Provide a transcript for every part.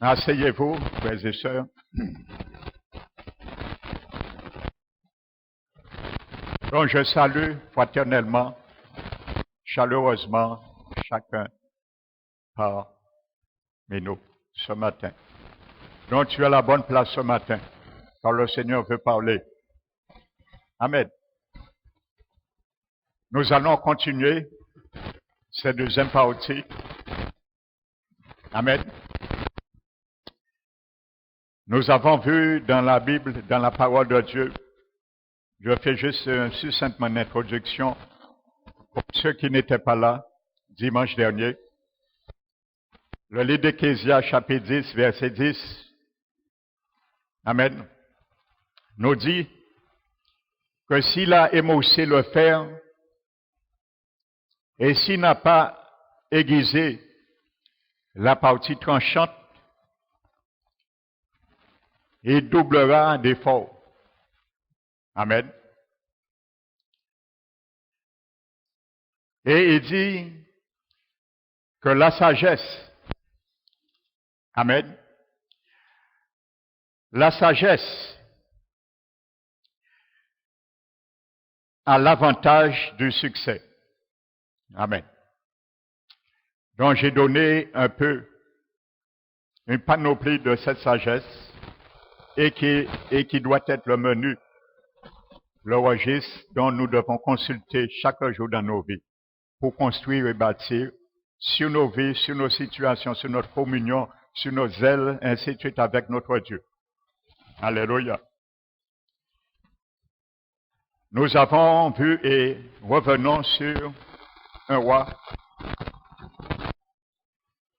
Asseyez-vous, frères et sœurs. Donc je salue fraternellement, chaleureusement, chacun parmi nous ce matin. Donc tu as la bonne place ce matin, quand le Seigneur veut parler. Amen. Nous allons continuer cette deuxième partie. Amen. Nous avons vu dans la Bible, dans la parole de Dieu, je fais juste succinctement une introduction pour ceux qui n'étaient pas là dimanche dernier. Le livre d'Ecclésias, chapitre 10, verset 10, Amen, nous dit que s'il a émoussé le fer et s'il n'a pas aiguisé la partie tranchante, il doublera d'efforts. Amen. Et il dit que la sagesse, amen, la sagesse a l'avantage du succès. Amen. Donc j'ai donné un peu une panoplie de cette sagesse et qui doit être le menu, le registre dont nous devons consulter chaque jour dans nos vies pour construire et bâtir sur nos vies, sur nos situations, sur notre communion, sur nos ailes, ainsi de suite avec notre Dieu. Alléluia. Nous avons vu et revenons sur un roi.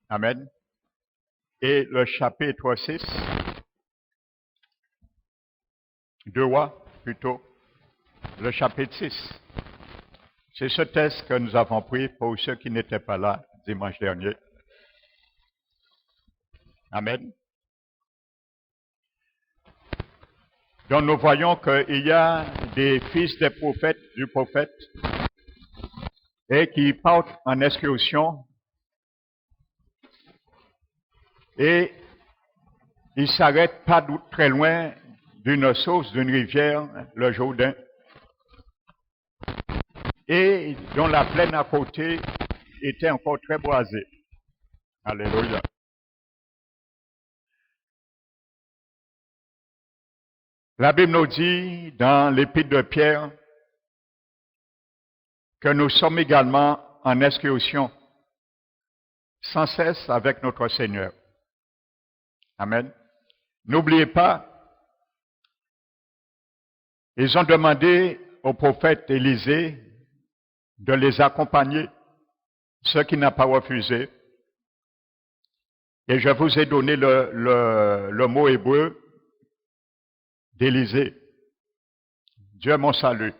Amen. Et le chapitre 6, 2 rois plutôt, le chapitre 6. C'est ce texte que nous avons pris pour ceux qui n'étaient pas là dimanche dernier. Amen. Donc nous voyons qu'il y a des fils des prophètes, du prophète, et qui partent en excursion, et ils s'arrêtent pas très loin d'une source, d'une rivière, le Jourdain, et dont la plaine à côté était encore très boisée. Alléluia. La Bible nous dit dans l'Épître de Pierre que nous sommes également en excursion sans cesse avec notre Seigneur. Amen. N'oubliez pas, ils ont demandé au prophète Élisée de les accompagner, ce qui n'a pas refusé. Et je vous ai donné le mot hébreu d'Élisée. Dieu mon salut.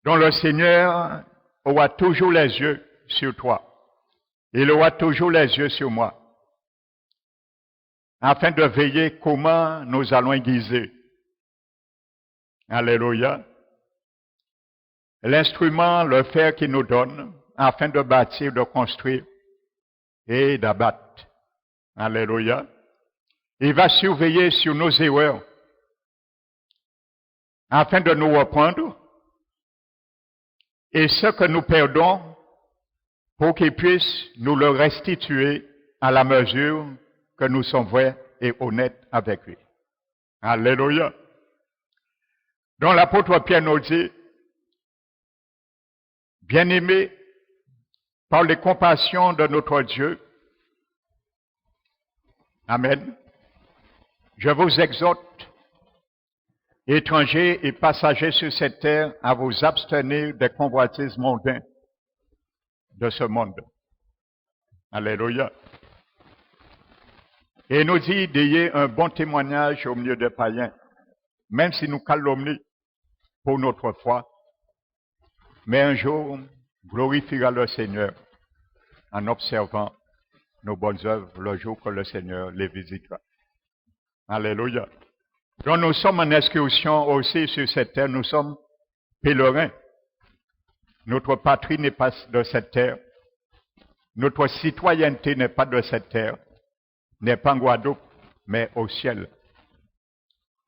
Donc le Seigneur aura toujours les yeux sur toi. Il aura toujours les yeux sur moi. Afin de veiller comment nous allons aiguiser. Alléluia. L'instrument, le fer qu'il nous donne, afin de bâtir, de construire et d'abattre. Alléluia. Il va surveiller sur nos erreurs, afin de nous reprendre, et ce que nous perdons, pour qu'il puisse nous le restituer à la mesure que nous sommes vrais et honnêtes avec lui. Alléluia. Donc l'apôtre Pierre nous dit, bien-aimés, par les compassions de notre Dieu, amen, je vous exhorte, étrangers et passagers sur cette terre, à vous abstenir des convoitises mondaines de ce monde. Alléluia. Et il nous dit d'ayez un bon témoignage au milieu des païens, même si nous calomnions pour notre foi, mais un jour glorifiera le Seigneur en observant nos bonnes œuvres le jour que le Seigneur les visitera. Alléluia. Donc nous sommes en excursion aussi sur cette terre, nous sommes pèlerins. Notre patrie n'est pas de cette terre. Notre citoyenneté n'est pas de cette terre. n'est pas en Guadeloupe, mais au ciel.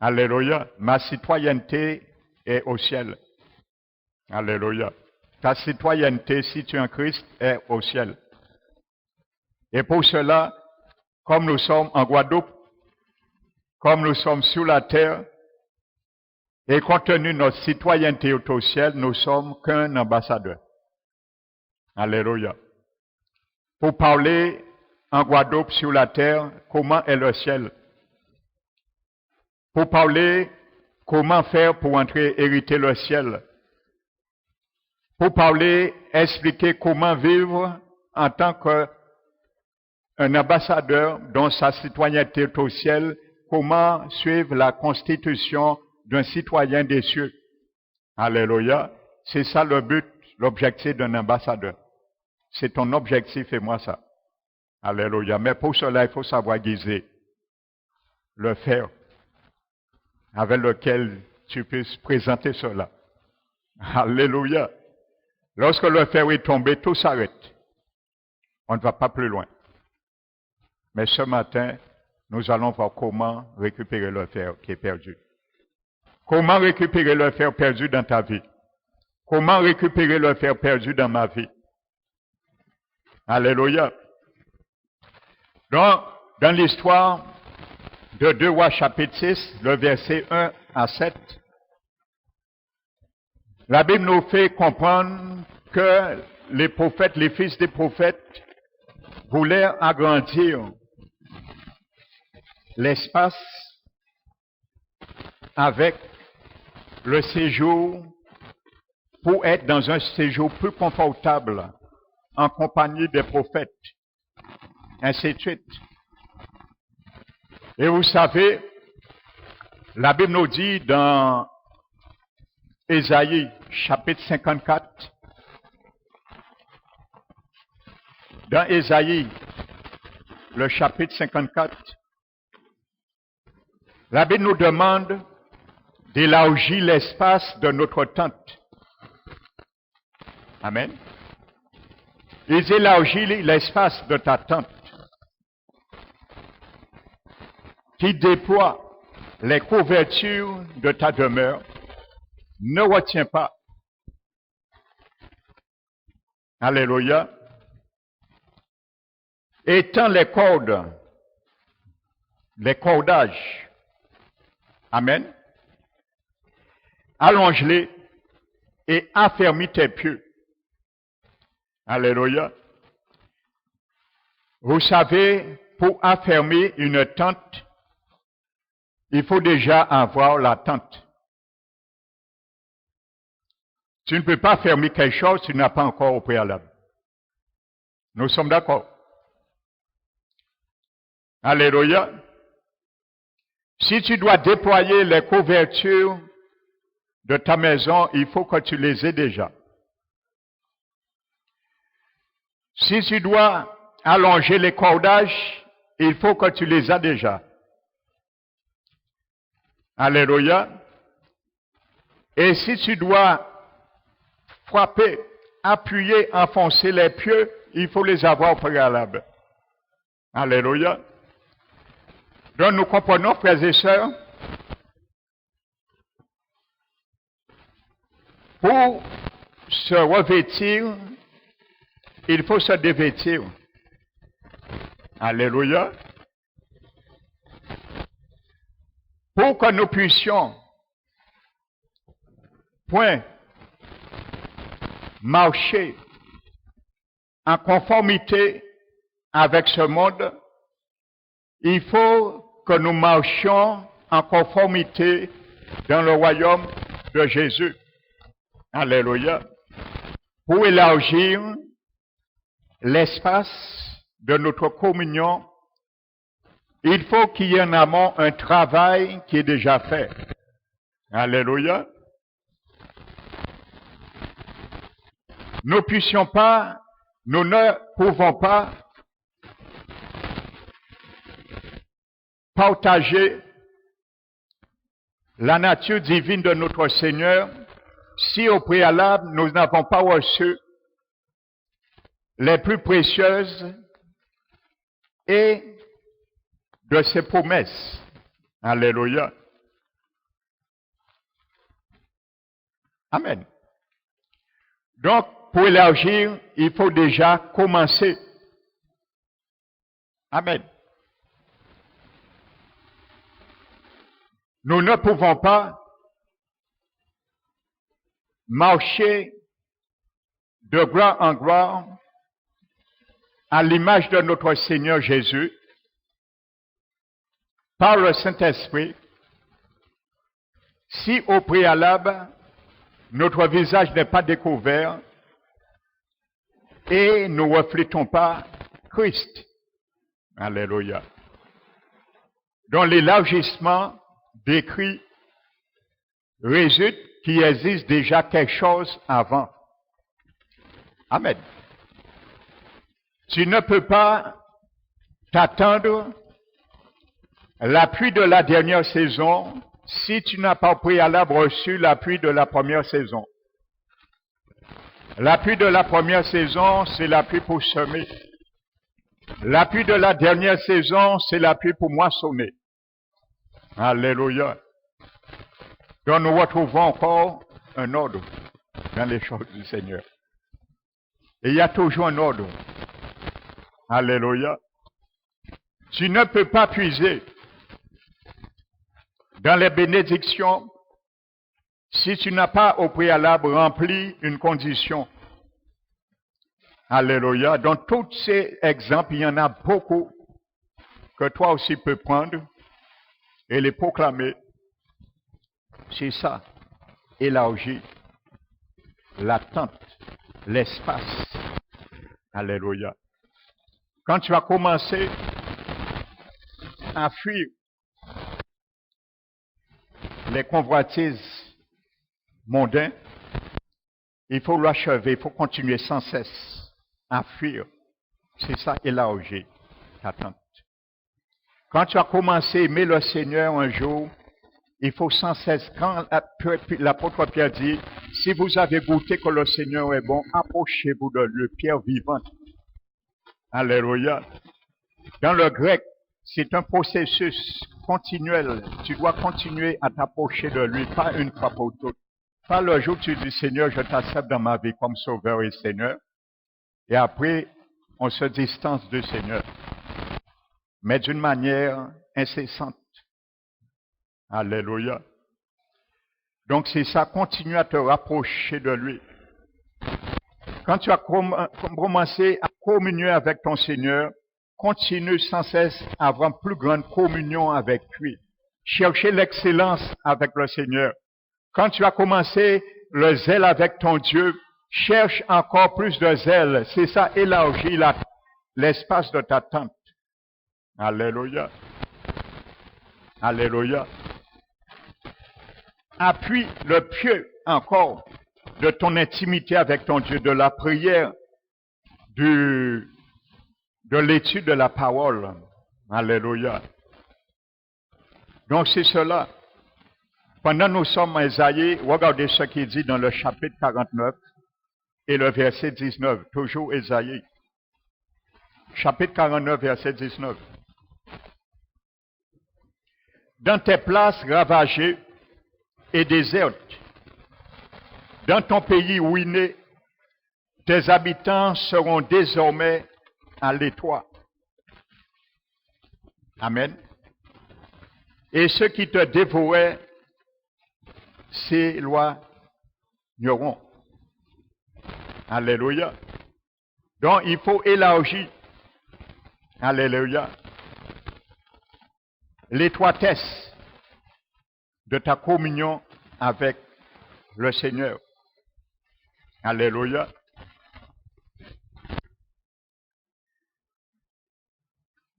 Alléluia. Ma citoyenneté est au ciel. Alléluia. Ta citoyenneté, si tu es en Christ, est au ciel. Et pour cela, comme nous sommes en Guadeloupe, comme nous sommes sur la terre, et compte tenu de notre citoyenneté au ciel, nous sommes qu'un ambassadeur. Alléluia. Pour parler en Guadeloupe sur la terre, comment est le ciel? Pour parler comment faire pour entrer hériter le ciel? Pour parler, expliquer comment vivre en tant qu'un ambassadeur dont sa citoyenneté est au ciel, comment suivre la constitution d'un citoyen des cieux. Alléluia. C'est ça le but, l'objectif d'un ambassadeur. C'est ton objectif et moi ça. Alléluia. Mais pour cela, il faut savoir guiser le fer avec lequel tu puisses présenter cela. Alléluia. Lorsque le fer est tombé, tout s'arrête. On ne va pas plus loin. Mais ce matin, nous allons voir comment récupérer le fer qui est perdu. Comment récupérer le fer perdu dans ta vie? Comment récupérer le fer perdu dans ma vie? Alléluia. Donc, dans l'histoire de 2 Rois chapitre 6, le verset 1 à 7, la Bible nous fait comprendre que les prophètes, les fils des prophètes, voulaient agrandir l'espace avec le séjour pour être dans un séjour plus confortable en compagnie des prophètes, ainsi de suite. Et vous savez, la Bible nous dit dans Ésaïe chapitre 54, dans Ésaïe, le chapitre 54, la Bible nous demande d'élargir l'espace de notre tente. Amen. Ils élargissent l'espace de ta tente, qui déploie les couvertures de ta demeure. Ne retiens pas. Alléluia. Étends les cordes, les cordages. Amen. Allonge-les et affermis tes pieux. Alléluia. Vous savez, pour affermer une tente, il faut déjà avoir la tente. Tu ne peux pas fermer quelque chose si tu n'as pas encore au préalable. Nous sommes d'accord. Alléluia. Si tu dois déployer les couvertures de ta maison, il faut que tu les aies déjà. Si tu dois allonger les cordages, il faut que tu les aies déjà. Alléluia. Et si tu dois frapper, appuyer, enfoncer les pieux, il faut les avoir au préalable. Alléluia. Donc nous comprenons, frères et sœurs, pour se revêtir, il faut se dévêtir. Alléluia. Pour que nous puissions, point, marcher en conformité avec ce monde, il faut que nous marchions en conformité dans le royaume de Jésus. Alléluia. Pour élargir l'espace de notre communion, il faut qu'il y ait en amont un travail qui est déjà fait. Alléluia. Nous ne pouvons pas partager la nature divine de notre Seigneur si au préalable nous n'avons pas reçu les plus précieuses et de ses promesses. Alléluia. Amen. Donc, pour élargir, il faut déjà commencer. Amen. Nous ne pouvons pas marcher de gloire en gloire à l'image de notre Seigneur Jésus par le Saint-Esprit si au préalable notre visage n'est pas découvert et nous ne reflétons pas Christ. Alléluia. Donc l'élargissement décrit résulte qu'il existe déjà quelque chose avant. Amen. Tu ne peux pas t'attendre l'appui de la dernière saison si tu n'as pas au préalable reçu l'appui de la première saison. L'appui de la première saison, c'est l'appui pour semer. L'appui de la dernière saison, c'est l'appui pour moissonner. Alléluia. Donc nous retrouvons encore un ordre dans les choses du Seigneur. Et il y a toujours un ordre. Alléluia. Tu ne peux pas puiser dans les bénédictions si tu n'as pas au préalable rempli une condition. Alléluia. Dans tous ces exemples, il y en a beaucoup que toi aussi peux prendre et les proclamer. C'est ça, élargir l'attente, l'espace. Alléluia. Quand tu as commencé à fuir les convoitises mondaines, il faut l'achever, il faut continuer sans cesse à fuir. C'est ça, élargir l'attente. Quand tu as commencé à aimer le Seigneur un jour, il faut sans cesse, quand l'apôtre Pierre dit, si vous avez goûté que le Seigneur est bon, approchez-vous de lui, pierre vivante. Alléluia. Dans le grec, c'est un processus continuel. Tu dois continuer à t'approcher de lui, pas une fois pour toutes. Pas le jour où tu dis, Seigneur, je t'accepte dans ma vie comme Sauveur et Seigneur. Et après, on se distance du Seigneur. Mais d'une manière incessante. Alléluia. Donc c'est ça, continue à te rapprocher de lui. Quand tu as commencé à communier avec ton Seigneur, continue sans cesse à avoir plus grande communion avec lui. Cherchez l'excellence avec le Seigneur. Quand tu as commencé le zèle avec ton Dieu, cherche encore plus de zèle. C'est ça, élargis l'espace de ta tente. Alléluia. Alléluia. Appuie le pied encore de ton intimité avec ton Dieu, de la prière, de l'étude de la parole. Alléluia. Donc c'est cela. Pendant que nous sommes à Ésaïe, regardez ce qu'il dit dans le chapitre 49 et le verset 19. Toujours Ésaïe. Chapitre 49, verset 19. Dans tes places ravagées et désertes, dans ton pays ruiné, tes habitants seront désormais à l'étroit. Amen. Et ceux qui te dévoraient s'éloigneront. Alléluia. Donc il faut élargir. Alléluia. L'étroitesse de ta communion avec le Seigneur. Alléluia.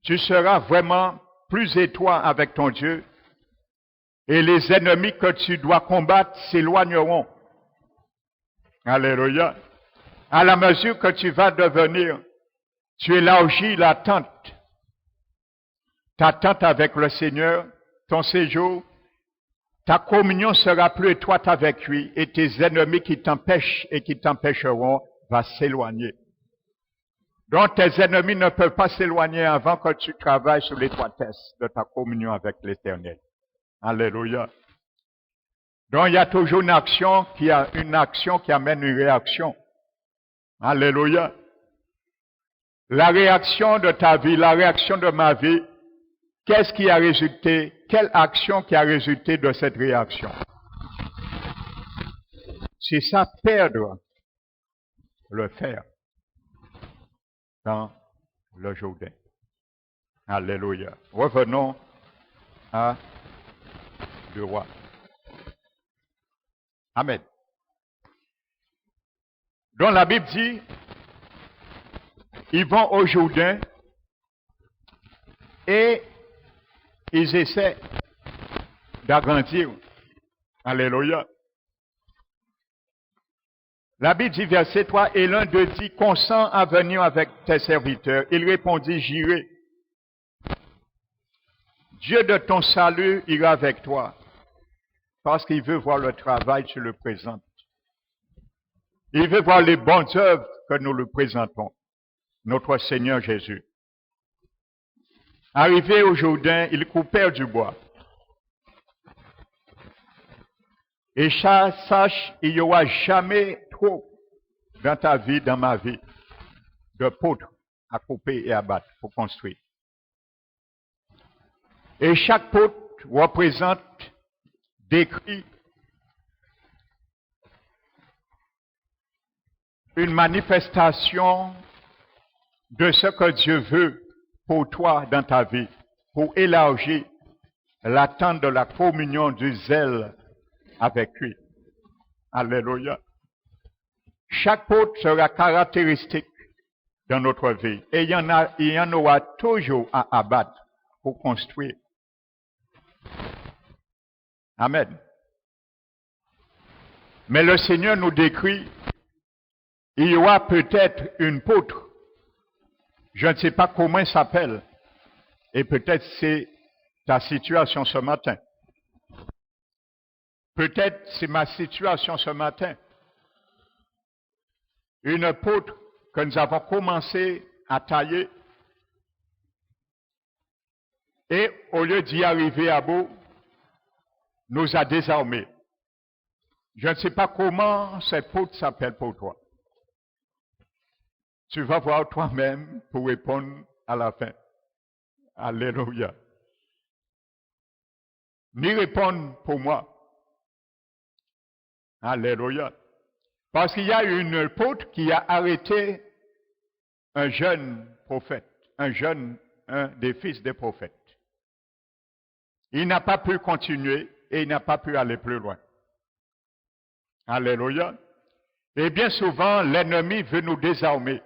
Tu seras vraiment plus étroit avec ton Dieu et les ennemis que tu dois combattre s'éloigneront. Alléluia. À la mesure que tu vas devenir, tu élargis la tente. Ta tente avec le Seigneur, ton séjour, ta communion sera plus étroite avec lui et tes ennemis qui t'empêchent et qui t'empêcheront vont s'éloigner. dont tes ennemis ne peuvent pas s'éloigner avant que tu travailles sur l'étroitesse de ta communion avec l'Éternel. Alléluia. Donc il y a toujours une action qui amène une réaction. Alléluia. La réaction de ta vie, la réaction de ma vie, qu'est-ce qui a résulté? Quelle action qui a résulté de cette réaction? C'est ça, perdre le fer dans le Jourdain. Alléluia. Revenons à le roi. Amen. Donc la Bible dit, ils vont au Jourdain et ils essaient d'agrandir. Alléluia. La Bible dit, verset 3, et l'un d'eux dit, consens à venir avec tes serviteurs. Il répondit, j'irai. Dieu de ton salut ira avec toi, parce qu'il veut voir le travail que tu le présentes. Il veut voir les bonnes œuvres que nous lui présentons, notre Seigneur Jésus. Arrivé au Jourdain, ils coupèrent du bois. Et sache, il n'y aura jamais trop dans ta vie, dans ma vie, de poutres à couper et à battre pour construire. Et chaque poutre représente, décrit une manifestation de ce que Dieu veut pour toi dans ta vie, pour élargir l'attente de la communion du zèle avec lui. Alléluia. Chaque poutre sera caractéristique dans notre vie. Et il y en aura toujours à abattre pour construire. Amen. Mais le Seigneur nous décrit, il y aura peut-être une poutre. Je ne sais pas comment elle s'appelle. Et peut-être c'est ta situation ce matin. Peut-être c'est ma situation ce matin. Une poutre que nous avons commencé à tailler. Et au lieu d'y arriver à bout, nous a désarmés. Je ne sais pas comment cette poutre s'appelle pour toi. Tu vas voir toi-même pour répondre à la fin. Alléluia. Ni répondre pour moi. Alléluia. Parce qu'il y a une poutre qui a arrêté un jeune prophète, un des fils des prophètes. Il n'a pas pu continuer et il n'a pas pu aller plus loin. Alléluia. Et bien souvent, l'ennemi veut nous désarmer.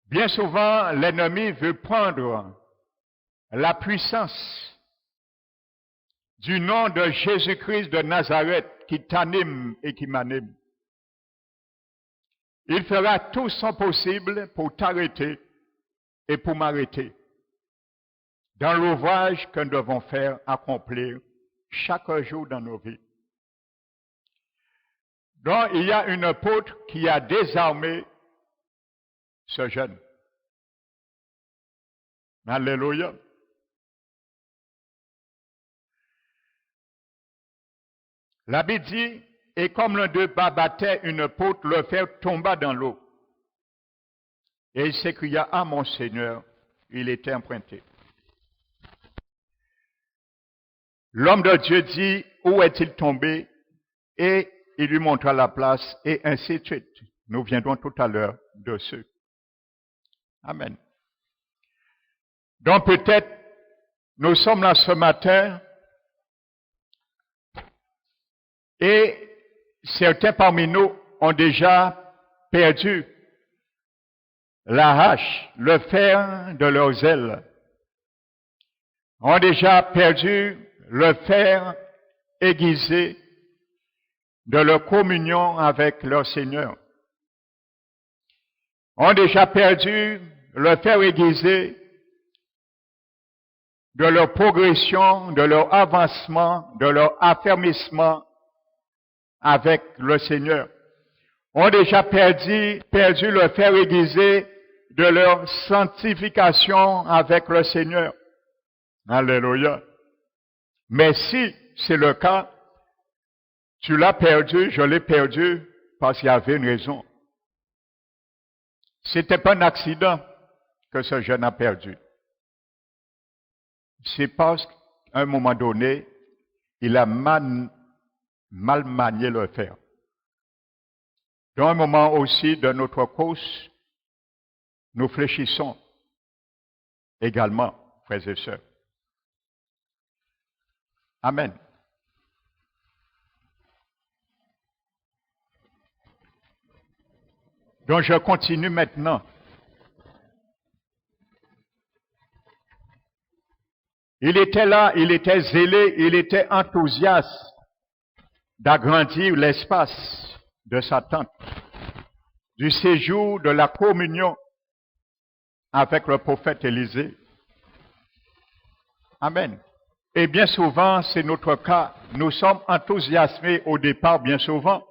Bien souvent, l'ennemi veut prendre la puissance du nom de Jésus-Christ de Nazareth qui t'anime et qui m'anime. Il fera tout son possible pour t'arrêter et pour m'arrêter dans l'ouvrage que nous devons faire accomplir chaque jour dans nos vies. Donc, il y a une poutre qui a désarmé ce jeune. Alléluia. La Bible dit, et comme l'un d'eux battait une poutre, le fer tomba dans l'eau. Et il s'écria, ah mon Seigneur, il était emprunté. L'homme de Dieu dit, où est-il tombé? Et il lui montra la place, et ainsi de suite. Nous viendrons tout à l'heure dessus. Amen. Donc peut-être, nous sommes là ce matin, et certains parmi nous ont déjà perdu la hache, le fer de leurs ailes, ont déjà perdu le fer aiguisé de leur communion avec leur Seigneur, ont déjà perdu le fer aiguisé de leur progression, de leur avancement, de leur affermissement avec le Seigneur. ont déjà perdu le fer aiguisé de leur sanctification avec le Seigneur. Alléluia. Mais si c'est le cas, tu l'as perdu, je l'ai perdu parce qu'il y avait une raison. C'était pas un accident que ce jeune a perdu. C'est parce qu'à un moment donné, il a mal manié le fer. Dans un moment aussi de notre course, nous fléchissons également, frères et sœurs. Amen. Donc je continue maintenant. Il était là, il était zélé, il était enthousiaste d'agrandir l'espace de sa tente, du séjour de la communion avec le prophète Élisée. Amen. Et bien souvent, c'est notre cas. Nous sommes enthousiasmés au départ, bien souvent.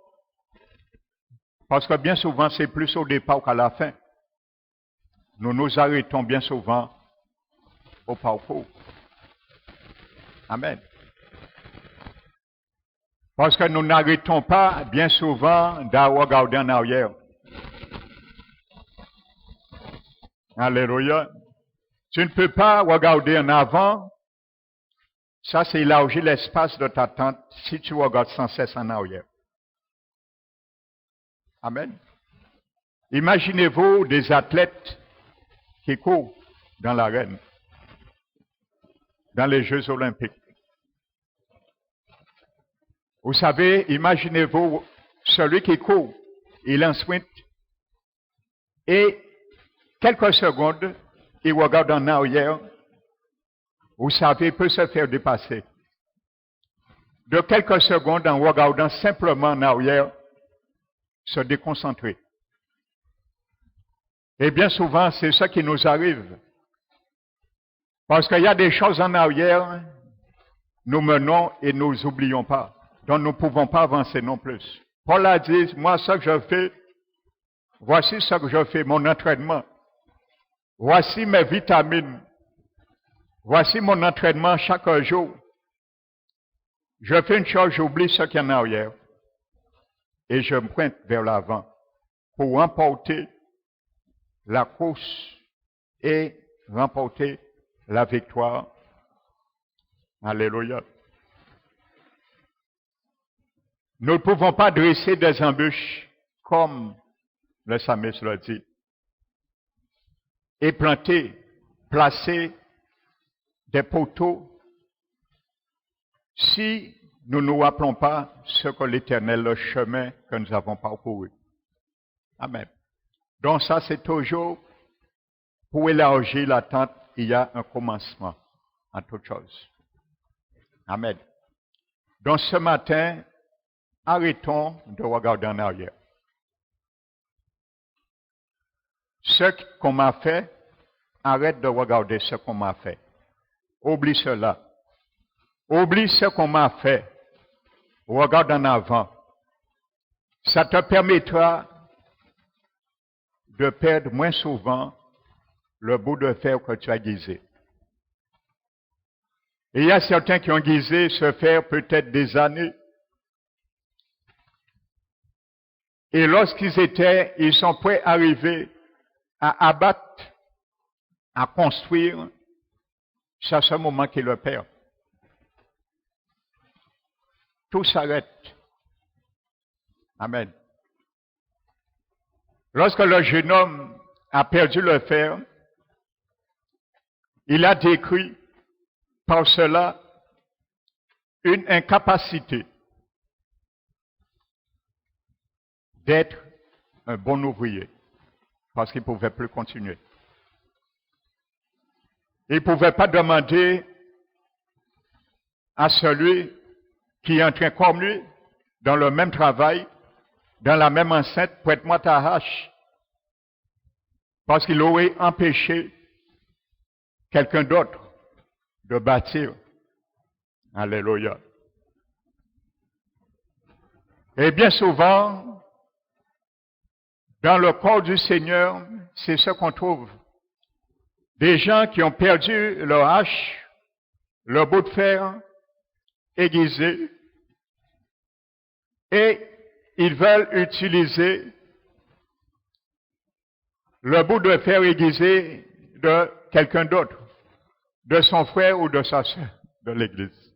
Parce que bien souvent, c'est plus au départ qu'à la fin. Nous nous arrêtons bien souvent au parcours. Amen. Parce que nous n'arrêtons pas bien souvent d'à regarder en arrière. Alléluia. Tu ne peux pas regarder en avant. Ça, c'est élargir l'espace de ta tente si tu regardes sans cesse en arrière. Amen. Imaginez-vous des athlètes qui courent dans l'arène, dans les Jeux olympiques. Vous savez, imaginez-vous celui qui court, il est en sprint, et quelques secondes, il regarde en arrière, vous savez, il peut se faire dépasser. De quelques secondes, en regardant simplement en arrière, se déconcentrer. Et bien souvent, c'est ça qui nous arrive. Parce qu'il y a des choses en arrière, nous menons et nous oublions pas. Donc nous ne pouvons pas avancer non plus. Paul a dit, moi, ce que je fais, voici ce que je fais, mon entraînement. Voici mes vitamines. Voici mon entraînement chaque jour. Je fais une chose, j'oublie ce qu'il y a en arrière. Et je me pointe vers l'avant pour remporter la course et remporter la victoire. Alléluia. Nous ne pouvons pas dresser des embûches comme le psalmiste l'a dit. Et planter, placer des poteaux si nous ne nous rappelons pas ce que l'Éternel, le chemin que nous avons parcouru. Amen. Donc ça, c'est toujours pour élargir la tente, il y a un commencement à toute chose. Amen. Donc ce matin, arrêtons de regarder en arrière. Ce qu'on m'a fait, arrête de regarder ce qu'on m'a fait. Oublie cela. Oublie ce qu'on m'a fait. Regarde en avant. Ça te permettra de perdre moins souvent le bout de fer que tu as aiguisé. Et il y a certains qui ont aiguisé ce fer peut-être des années. Et ils sont prêts à arriver à abattre, à construire, c'est à ce moment qu'ils le perdent. Tout s'arrête. Amen. Lorsque le jeune homme a perdu le fer, il a décrit par cela une incapacité d'être un bon ouvrier, parce qu'il ne pouvait plus continuer. Il ne pouvait pas demander à celui qui est en train comme lui, dans le même travail, dans la même enceinte, prête-moi ta hache, parce qu'il aurait empêché quelqu'un d'autre de bâtir. Alléluia. Et bien souvent, Dans le corps du Seigneur, c'est ce qu'on trouve. Des gens qui ont perdu leur hache, leur bout de fer aiguisé, et ils veulent utiliser le bout de fer aiguisé de quelqu'un d'autre, de son frère ou de sa sœur de l'Église.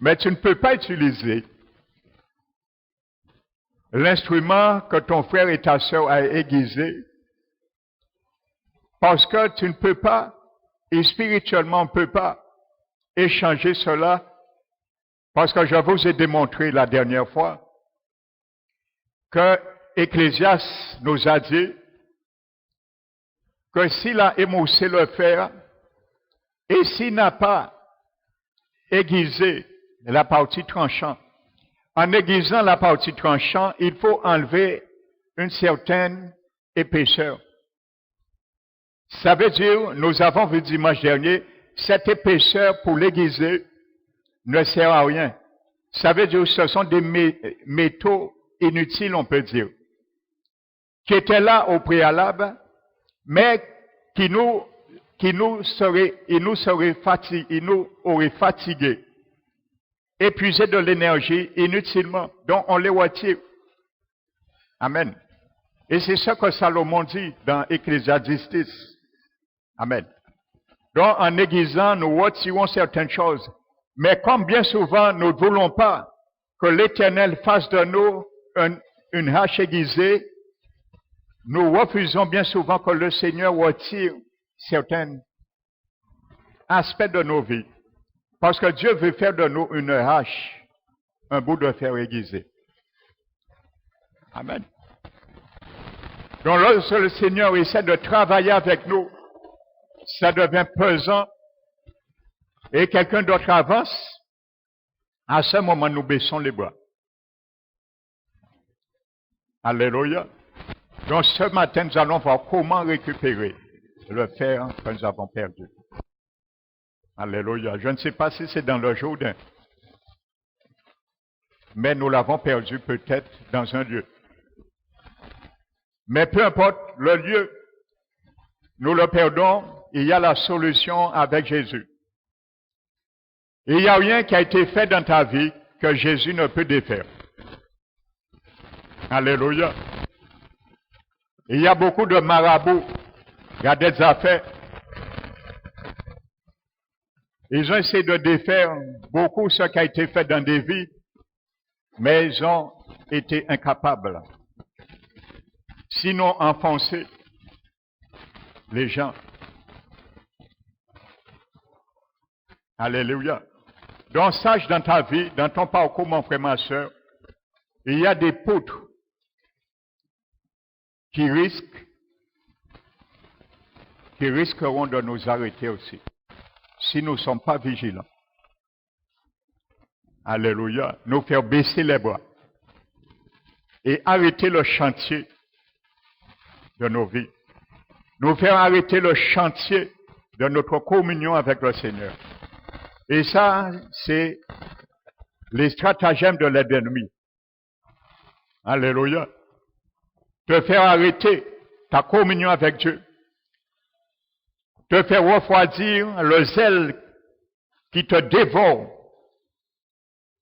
Mais tu ne peux pas utiliser l'instrument que ton frère et ta sœur a aiguisé parce que tu ne peux pas, et spirituellement on ne peut pas échanger cela, parce que je vous ai démontré la dernière fois que Ecclésiaste nous a dit que s'il a émoussé le fer et s'il n'a pas aiguisé la partie tranchante, en aiguisant la partie tranchante, il faut enlever une certaine épaisseur. Ça veut dire, nous avons vu dimanche dernier, cette épaisseur pour l'aiguiser ne sert à rien. Ça veut dire que ce sont des métaux inutiles, on peut dire, qui étaient là au préalable, mais qui nous auraient fatigués, épuisés de l'énergie inutilement. Donc on les retire. Amen. Et c'est ce que Salomon dit dans Ecclésiaste 10. Amen. Donc en aiguisant, nous retirons certaines choses. Mais comme bien souvent, nous ne voulons pas que l'Éternel fasse de nous une hache aiguisée, nous refusons bien souvent que le Seigneur retire certains aspects de nos vies. Parce que Dieu veut faire de nous une hache, un bout de fer aiguisé. Amen. Donc lorsque le Seigneur essaie de travailler avec nous, ça devient pesant et quelqu'un d'autre avance, à ce moment nous baissons les bras. Alléluia. Donc ce matin nous allons voir comment récupérer le fer que nous avons perdu. Alléluia. Je ne sais pas si c'est dans le Jourdain, mais nous l'avons perdu peut-être dans un lieu. Mais peu importe le lieu, nous le perdons, il y a la solution avec Jésus. Il n'y a rien qui a été fait dans ta vie que Jésus ne peut défaire. Alléluia. Il y a beaucoup de marabouts, il y a des affaires. Ils ont essayé de défaire beaucoup ce qui a été fait dans des vies, mais ils ont été incapables. Sinon, enfoncer les gens. Alléluia. Donc, sache dans ta vie, dans ton parcours, mon frère, ma soeur, il y a des poutres qui risqueront de nous arrêter aussi, si nous ne sommes pas vigilants. Alléluia. Nous faire baisser les bras et arrêter le chantier de nos vies. Nous faire arrêter le chantier de notre communion avec le Seigneur. Et ça, c'est les stratagèmes de l'ennemi. Alléluia. Te faire arrêter ta communion avec Dieu. Te faire refroidir le zèle qui te dévore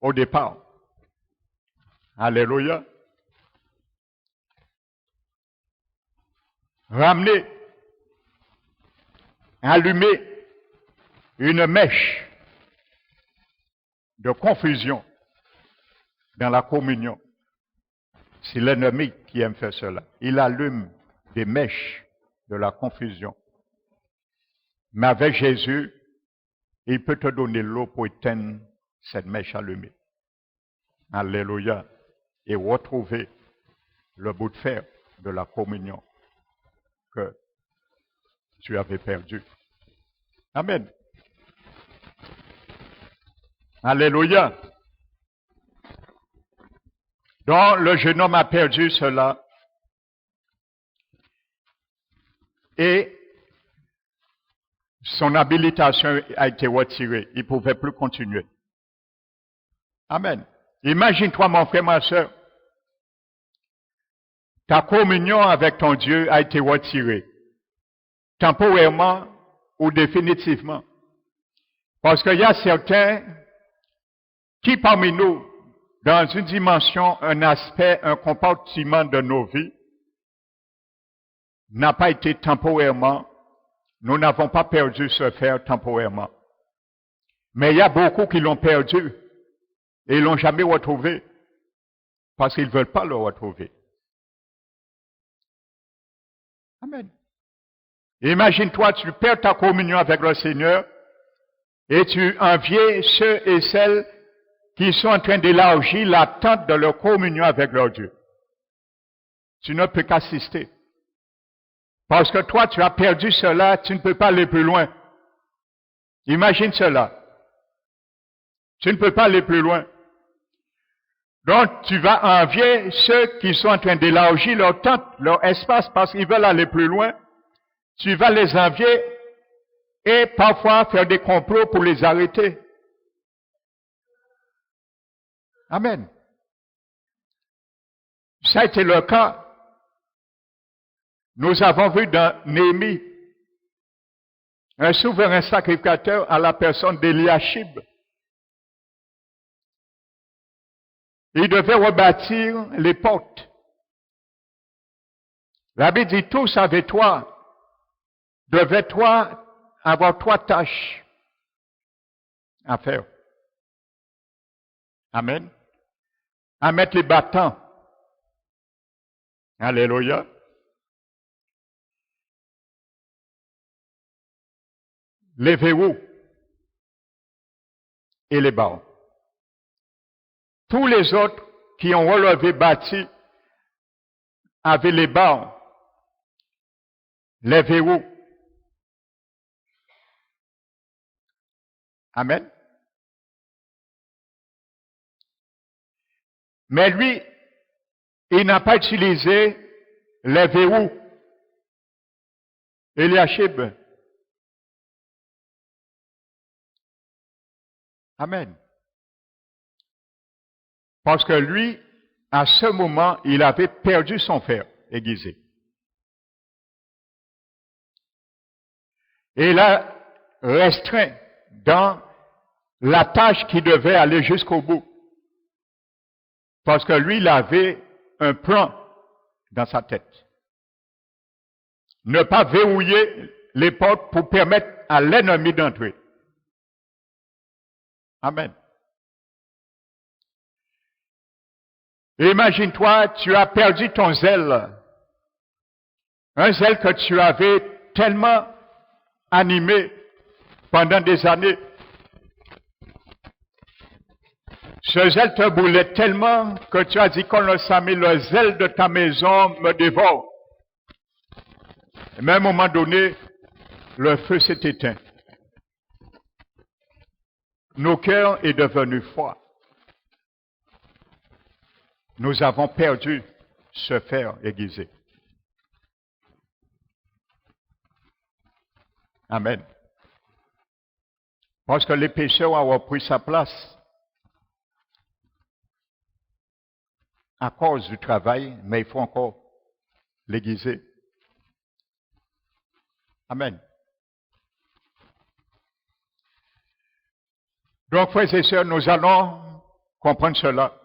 au départ. Alléluia. Ramener, allumer une mèche de confusion dans la communion. C'est l'ennemi qui aime faire cela. Il allume des mèches de la confusion. Mais avec Jésus, il peut te donner l'eau pour éteindre cette mèche allumée. Alléluia. Et retrouver le bout de fer de la communion que tu avais perdu. Amen. Alléluia. Donc, le jeune homme a perdu cela. Et son habilitation a été retirée. Il ne pouvait plus continuer. Amen. Imagine-toi, mon frère, ma soeur, ta communion avec ton Dieu a été retirée, temporairement ou définitivement. Parce qu'il y a certains qui parmi nous, dans une dimension, un aspect, un compartiment de nos vies, n'a pas été temporairement, nous n'avons pas perdu ce faire temporairement. Mais il y a beaucoup qui l'ont perdu et ils l'ont jamais retrouvé parce qu'ils ne veulent pas le retrouver. Amen. Imagine-toi, tu perds ta communion avec le Seigneur et tu envies ceux et celles qui sont en train d'élargir l'attente de leur communion avec leur Dieu. Tu ne peux qu'assister. Parce que toi, tu as perdu cela, tu ne peux pas aller plus loin. Imagine cela. Tu ne peux pas aller plus loin. Donc, tu vas envier ceux qui sont en train d'élargir leur tente, leur espace, parce qu'ils veulent aller plus loin. Tu vas les envier et parfois faire des complots pour les arrêter. Amen. Ça a été le cas. Nous avons vu dans Néhémie un souverain sacrificateur à la personne d'Eliashib. Il devait rebâtir les portes. La Bible dit, tous avec toi, devais-toi avoir 3 tâches à faire. Amen. À mettre les battants. Alléluia. Les verrous et les barres. Tous les autres qui ont relevé bâti avaient les barres, les verrous. Amen. Mais lui, il n'a pas utilisé les verrous. Eliashib. Amen. Parce que lui, à ce moment, il avait perdu son fer aiguisé. Et il a restreint dans la tâche qui devait aller jusqu'au bout. Parce que lui, il avait un plan dans sa tête. Ne pas verrouiller les portes pour permettre à l'ennemi d'entrer. Amen. Imagine-toi, tu as perdu ton zèle. Un zèle que tu avais tellement animé pendant des années. Ce zèle te brûlait tellement que tu as dit, qu'on le savait, le zèle de ta maison me dévore. Mais à un moment donné, le feu s'est éteint. Nos cœurs sont devenus froids. Nous avons perdu ce fer aiguisé. Amen. Parce que les pécheurs ont repris sa place à cause du travail, mais il faut encore l'aiguiser. Amen. Donc, frères et sœurs, nous allons comprendre cela.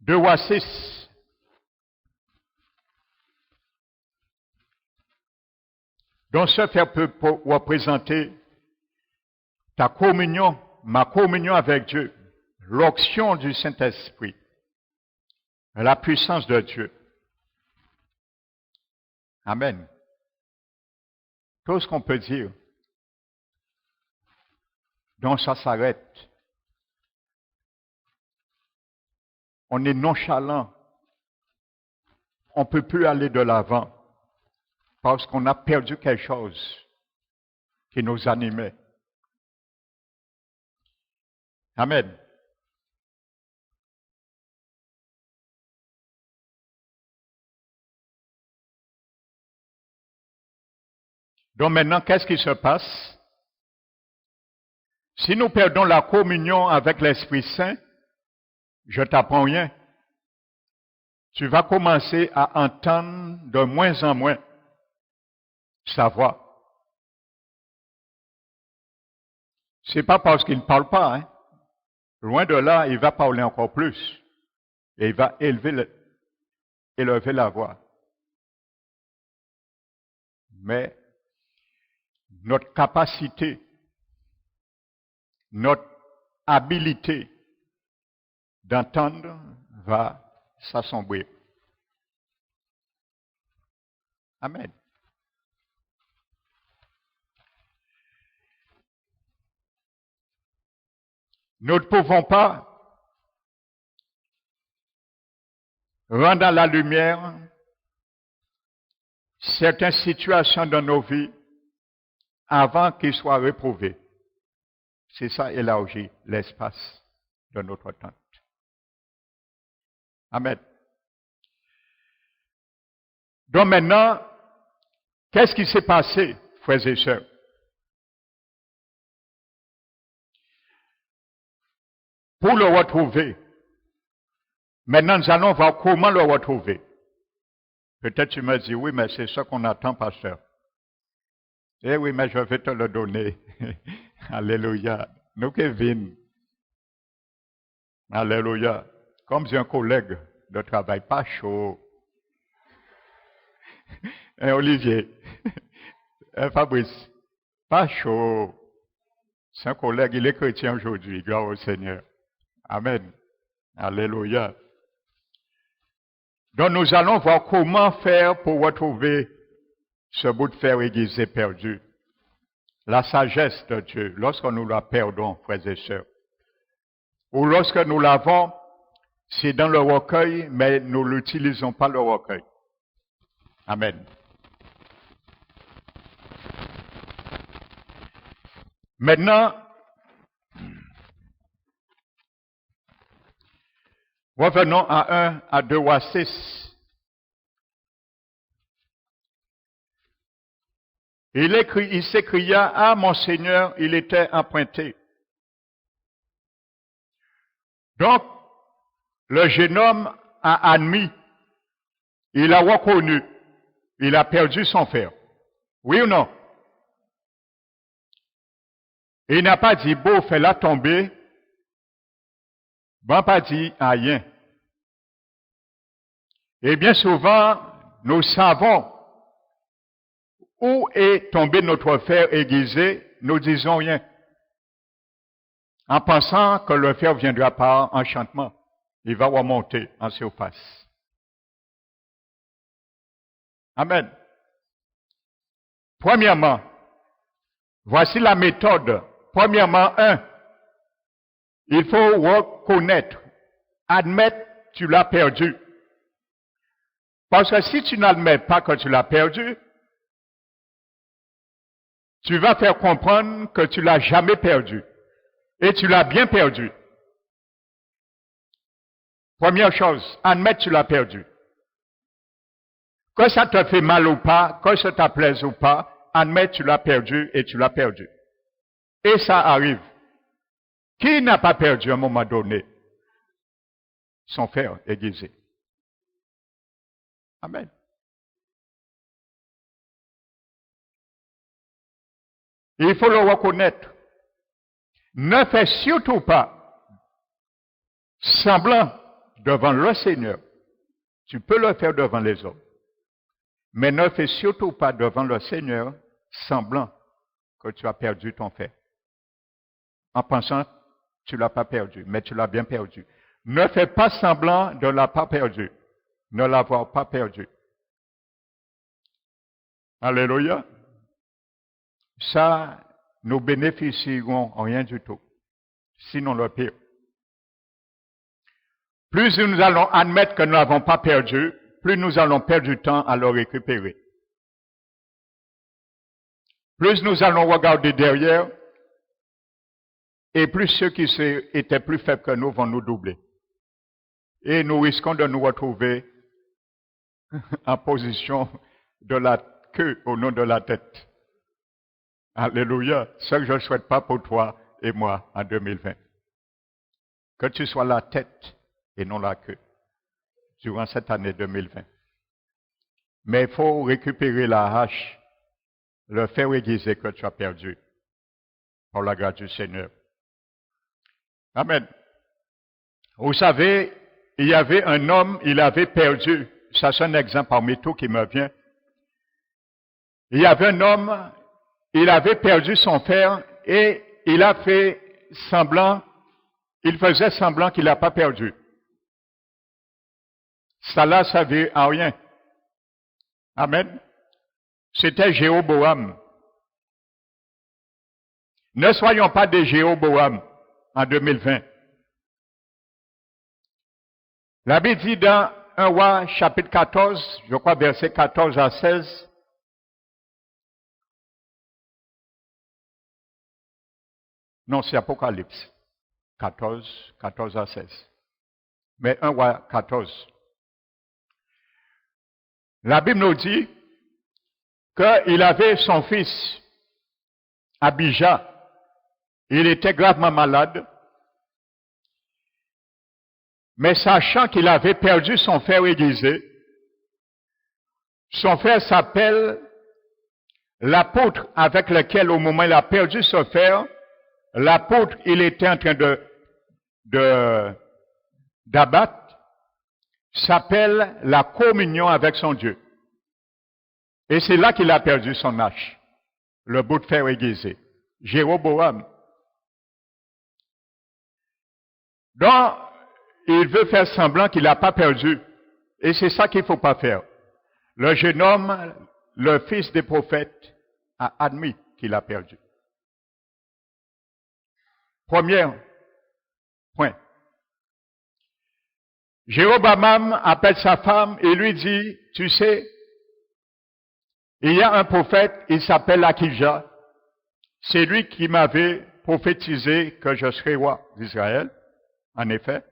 2 Rois 6. Donc, ce fait peut représenter ta communion, ma communion avec Dieu, l'onction du Saint-Esprit, la puissance de Dieu. Amen. Tout ce qu'on peut dire. Donc, ça s'arrête. On est nonchalant. On ne peut plus aller de l'avant parce qu'on a perdu quelque chose qui nous animait. Amen. Donc maintenant, qu'est-ce qui se passe? Si nous perdons la communion avec l'Esprit Saint, je t'apprends rien. Tu vas commencer à entendre de moins en moins sa voix. C'est pas parce qu'il ne parle pas, hein. Loin de là, il va parler encore plus. Et il va élever la voix. Mais notre capacité, notre habilité d'entendre va s'assombrir. Amen. Nous ne pouvons pas rendre à la lumière certaines situations dans nos vies avant qu'ils soient réprouvés. C'est ça élargir l'espace de notre tente. Amen. Donc maintenant, qu'est-ce qui s'est passé, frères et sœurs? Pour le retrouver, maintenant nous allons voir comment le retrouver. Peut-être tu me dis, oui, mais c'est ça qu'on attend, pasteur. Eh oui, mais je vais te le donner. Alléluia. Nous, Kevin. Alléluia. Comme j'ai un collègue de travail, pas chaud. Et Olivier. Et Fabrice, pas chaud. C'est un collègue, il est chrétien aujourd'hui, gloire au Seigneur. Amen. Alléluia. Donc nous allons voir comment faire pour retrouver ce bout de fer aiguisé perdu. La sagesse de Dieu, lorsque nous la perdons, frères et sœurs. Ou lorsque nous l'avons, c'est dans le recueil, mais nous n'utilisons pas le recueil. Amen. Maintenant, revenons à 2 Rois 6. Il s'écria, ah mon Seigneur, il était emprunté. Donc, le jeune homme a admis, il a reconnu, il a perdu son fer. Oui ou non? Il n'a pas dit, bon, fais-la tomber. Bon, pas dit rien. Et bien souvent, nous savons où est tombé notre fer aiguisé, nous disons rien. En pensant que le fer viendra par enchantement. Il va remonter en surface. Amen. Premièrement, voici la méthode. Premièrement, il faut reconnaître, admettre que tu l'as perdu. Parce que si tu n'admets pas que tu l'as perdu, tu vas faire comprendre que tu l'as jamais perdu. Et tu l'as bien perdu. Première chose, admettre que tu l'as perdu. Que ça te fait mal ou pas, que ça te plaise ou pas, admettre que tu l'as perdu et tu l'as perdu. Et ça arrive. Qui n'a pas perdu à un moment donné son fer aiguisé? Amen. Il faut le reconnaître. Ne fais surtout pas semblant devant le Seigneur. Tu peux le faire devant les hommes. Mais ne fais surtout pas devant le Seigneur semblant que tu as perdu ton fer. En pensant que tu ne l'as pas perdu, mais tu l'as bien perdu. Ne fais pas semblant de ne l'avoir pas perdu. Ne l'avoir pas perdu. Alléluia. Ça, nous bénéficierons rien du tout. Sinon le pire. Plus nous allons admettre que nous n'avons pas perdu, plus nous allons perdre du temps à le récupérer. Plus nous allons regarder derrière, et plus ceux qui étaient plus faibles que nous vont nous doubler. Et nous risquons de nous retrouver en position de la queue au nom de la tête. Alléluia. Ce que je ne souhaite pas pour toi et moi en 2020. Que tu sois la tête et non la queue durant cette année 2020. Mais il faut récupérer la hache, le fer aiguisé que tu as perdu, par la grâce du Seigneur. Amen. Vous savez, il y avait un homme, il avait perdu, ça c'est un exemple parmi tout qui me vient. Il y avait un homme, il avait perdu son fer et il a fait semblant, il faisait semblant qu'il n'a pas perdu. Ça là, ça veut à rien. Amen. C'était Jéroboam. Ne soyons pas des Jéroboam en 2020. La Bible dit dans 1 Roi chapitre 14, je crois versets 14 à 16, non, c'est Apocalypse 14, 14 à 16, mais 1 Roi 14. La Bible nous dit qu'il avait son fils, Abijah. Il était gravement malade, mais sachant qu'il avait perdu son fer aiguisé, son frère s'appelle l'apôtre avec lequel, au moment où il a perdu ce fer, l'apôtre, il était en train d'abattre, s'appelle la communion avec son Dieu. Et c'est là qu'il a perdu son hache, le bout de fer aiguisé. Jéroboam. Donc, il veut faire semblant qu'il n'a pas perdu. Et c'est ça qu'il ne faut pas faire. Le jeune homme, le fils des prophètes, a admis qu'il a perdu. Premier point. Jéroboam appelle sa femme et lui dit, tu sais, il y a un prophète, il s'appelle Akija. C'est lui qui m'avait prophétisé que je serais roi d'Israël. En effet,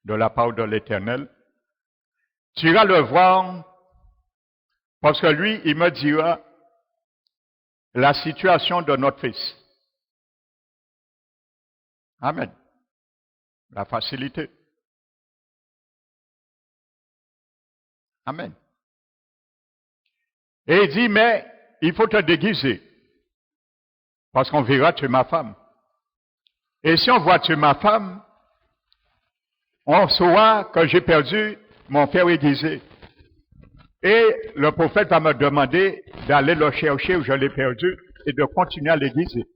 de la part de l'Éternel. Tu iras le voir, parce que lui, il me dira la situation de notre fils. Amen. La facilité. Amen. Et il dit, mais il faut te déguiser, parce qu'on verra tu es ma femme. Et si on voit tu es ma femme, on saura que j'ai perdu mon fer aiguisé. Et le prophète va me demander d'aller le chercher où je l'ai perdu et de continuer à l'aiguiser.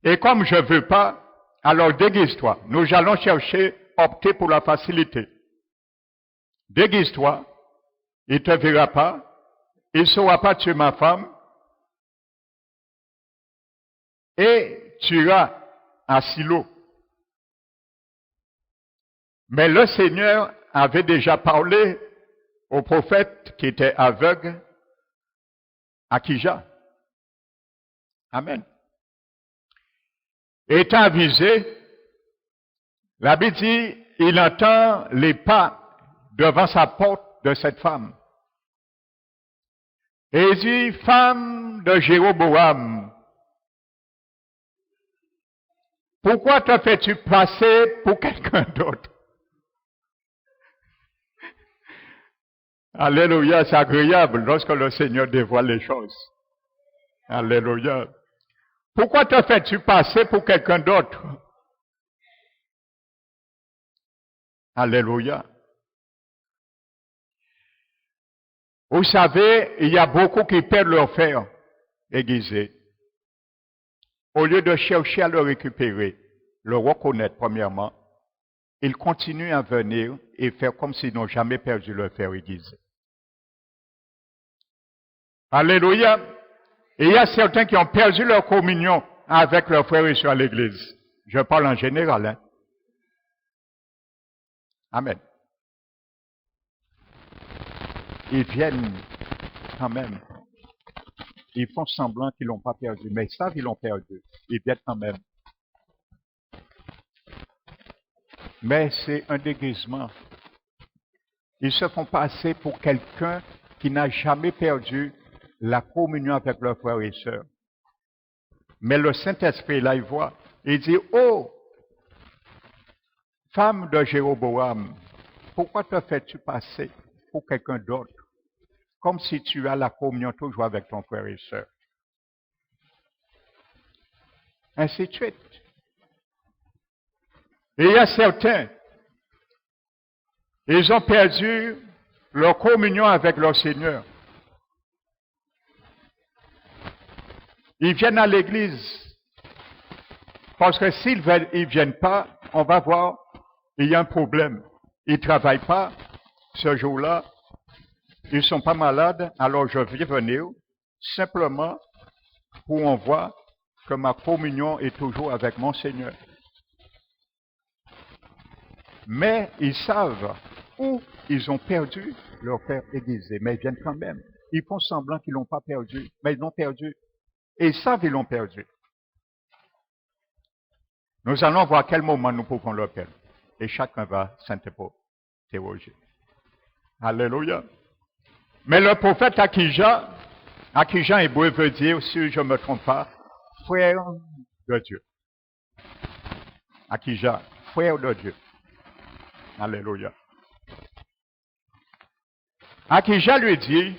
Et comme je ne veux pas, alors déguise-toi. Nous allons chercher, opter pour la facilité. Déguise-toi, il ne te verra pas, il ne saura pas tu es ma femme, et tu iras à Silo. Mais le Seigneur avait déjà parlé au prophète qui était aveugle, Akija. Amen. Étant avisé, la Bible dit, il entend les pas devant sa porte de cette femme. Et il dit, femme de Jéroboam, pourquoi te fais-tu passer pour quelqu'un d'autre? Alléluia, c'est agréable lorsque le Seigneur dévoile les choses. Alléluia. Pourquoi te fais-tu passer pour quelqu'un d'autre? Alléluia. Vous savez, il y a beaucoup qui perdent leur fer aiguisé. Au lieu de chercher à le récupérer, le reconnaître premièrement, ils continuent à venir et faire comme s'ils n'ont jamais perdu leur fer aiguisé. Alléluia. Et il y a certains qui ont perdu leur communion avec leurs frères et sœurs à l'église. Je parle en général. Hein? Amen. Ils viennent quand même. Ils font semblant qu'ils l'ont pas perdu, mais ils savent qu'ils l'ont perdu. Ils viennent quand même. Mais c'est un déguisement. Ils se font passer pour quelqu'un qui n'a jamais perdu la communion avec leurs frères et sœurs. Mais le Saint-Esprit, là, il voit. Il dit, oh, Femme de Jéroboam, pourquoi te fais-tu passer pour quelqu'un d'autre, comme si tu as la communion toujours avec ton frère et soeur? Ainsi de suite. Et il y a certains, ils ont perdu leur communion avec leur Seigneur. Ils viennent à l'église, parce que s'ils ne viennent pas, on va voir, il y a un problème. Ils ne travaillent pas ce jour-là, ils ne sont pas malades, alors je vais venir simplement pour on voit que ma communion est toujours avec mon Seigneur. Mais ils savent où ils ont perdu leur père aiguisé, mais ils viennent quand même. Ils font semblant qu'ils ne l'ont pas perdu, mais ils l'ont perdu. Et ils savent qu'ils l'ont perdu. Nous allons voir à quel moment nous pouvons leur perdre. Et chacun va s'interroger. Alléluia. Mais le prophète Akija hébreu veut dire, si je ne me trompe pas, frère de Dieu. Akija, frère de Dieu. Alléluia. Akija lui dit,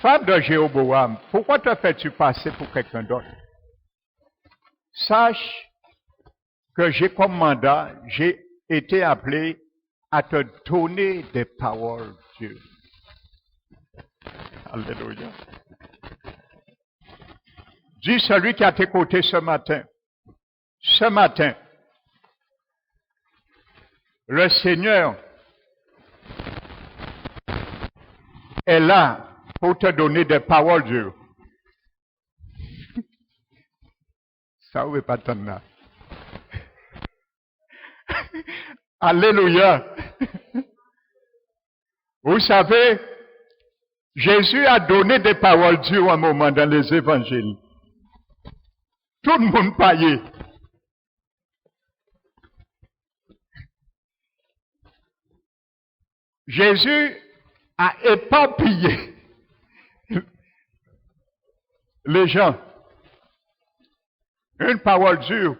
femme de Jéroboam, pourquoi te fais-tu passer pour quelqu'un d'autre? Sache que j'ai comme mandat, j'ai été appelé à te donner des paroles, Dieu. Alléluia. Dis celui qui a t'écouté ce matin, le Seigneur est là pour te donner des paroles, Dieu. Ça ne veut pas t'en là. Alléluia. Vous savez, Jésus a donné des paroles Dieu un moment dans les évangiles. Tout le monde paillait. Jésus a éparpillé les gens. Une parole dure.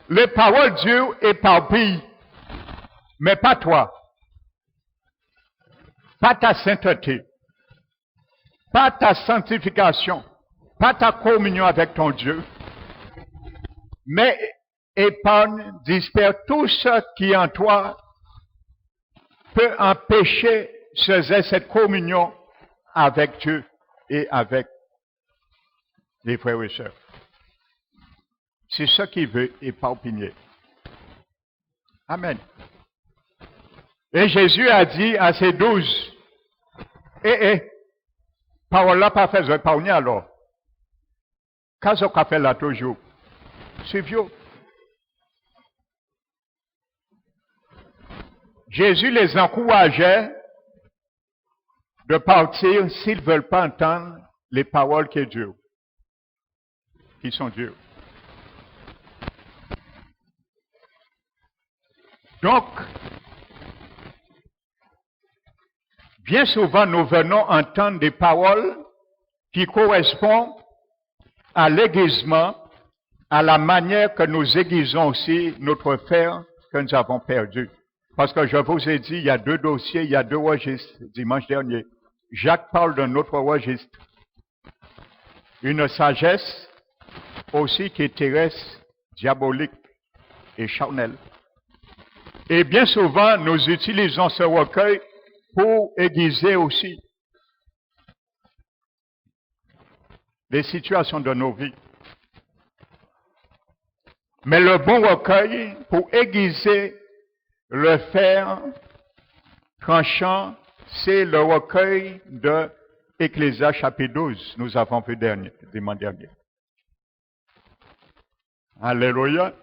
Les paroles dures éparpillent, mais pas toi. Pas ta sainteté. Pas ta sanctification. Pas ta communion avec ton Dieu. Mais épargne, disperse tout ce qui en toi peut empêcher cette communion avec Dieu et avec les frères et sœurs. C'est ce qu'il veut éparpiller. Amen. Et Jésus a dit à ses 12, parole là pas fait épargner alors. Qu'est-ce qu'on fait là toujours? C'est vieux. Jésus les encourageait de partir s'ils ne veulent pas entendre les paroles qui sont Dieu. Qui sont Dieu. Donc, bien souvent, nous venons entendre des paroles qui correspondent à l'aiguisement, à la manière que nous aiguisons aussi notre fer que nous avons perdu. Parce que je vous ai dit, il y a 2 dossiers, il y a 2 registres dimanche dernier. Jacques parle d'un autre registre. Une sagesse aussi qui est terrestre, diabolique et charnelle. Et bien souvent, nous utilisons ce recueil pour aiguiser aussi les situations de nos vies. Mais le bon recueil, pour aiguiser le fer tranchant, c'est le recueil de Ecclésiaste chapitre 12, nous avons vu dimanche dernier. Alléluia.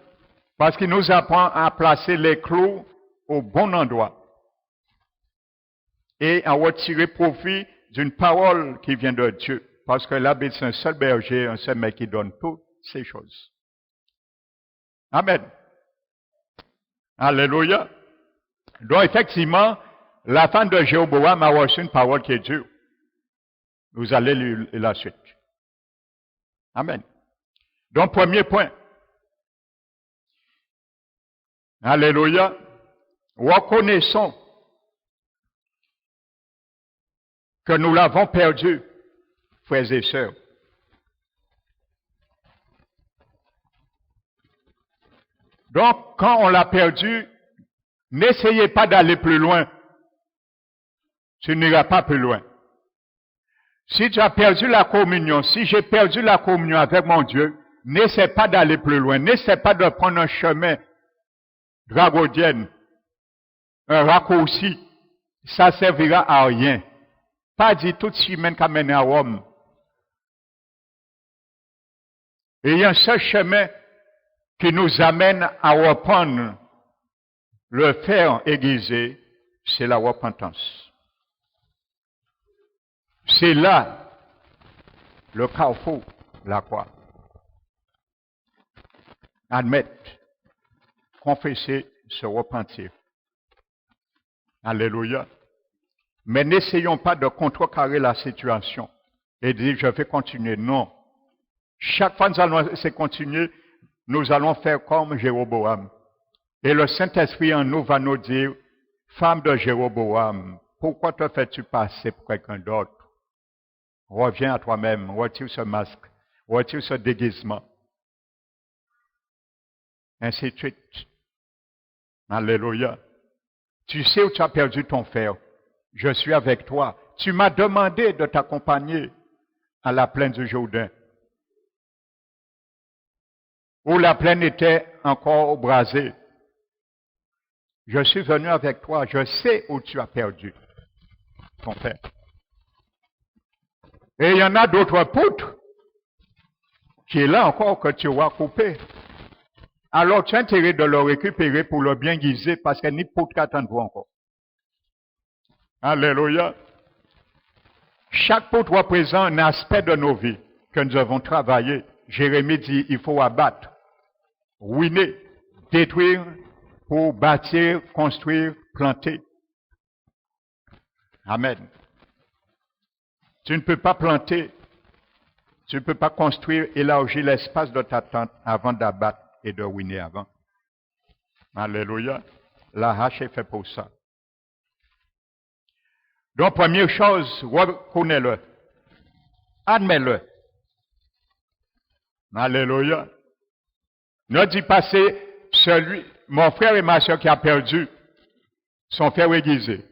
Parce qu'il nous apprend à placer les clous au bon endroit et à retirer profit d'une parole qui vient de Dieu. Parce que là, c'est un seul berger, un seul mec qui donne toutes ces choses. Amen. Alléluia. Donc, effectivement, la femme de Jéroboam a reçu une parole qui est Dieu. Vous allez lire la suite. Amen. Donc, premier point. Alléluia. Reconnaissons que nous l'avons perdu, frères et sœurs. Donc, quand on l'a perdu, n'essayez pas d'aller plus loin. Tu n'iras pas plus loin. Si tu as perdu la communion, si j'ai perdu la communion avec mon Dieu, n'essaie pas d'aller plus loin. N'essaie pas de prendre un chemin dragodienne, un raccourci. Ça servira à rien. Pas dit toute semaine qu'a mené à Rome. Et il y a un seul chemin qui nous amène à reprendre le fer aiguisé, c'est la repentance. C'est là le carrefour, la croix. Admettre, confesser, se repentir. Alléluia. Mais n'essayons pas de contrecarrer la situation et dire je vais continuer. Non. Chaque fois que nous allons essayer de continuer, nous allons faire comme Jéroboam. Et le Saint-Esprit en nous va nous dire, femme de Jéroboam, pourquoi te fais-tu passer pour quelqu'un d'autre? Reviens à toi-même, retire ce masque, retire ce déguisement. Ainsi de suite. Alléluia. Tu sais où tu as perdu ton frère. Je suis avec toi. Tu m'as demandé de t'accompagner à la plaine du Jourdain, où la plaine était encore brasée. Je suis venu avec toi. Je sais où tu as perdu ton frère. Et il y en a d'autres poutres qui est là encore que tu vas couper. Alors tu as intérêt de le récupérer pour le bien guiser parce qu'il n'y a ni poutre qu'attendre encore. Alléluia. Chaque poutre représente un aspect de nos vies que nous avons travaillé. Jérémie dit, il faut abattre, ruiner, détruire pour bâtir, construire, planter. Amen. Tu ne peux pas planter, tu ne peux pas construire, élargir l'espace de ta tente avant d'abattre et de ruiner avant. Alléluia. La hache est faite pour ça. Donc, première chose, reconnais-le. Admets-le. Alléluia. Ne dis pas c'est celui, mon frère et ma soeur qui a perdu son frère aiguisé.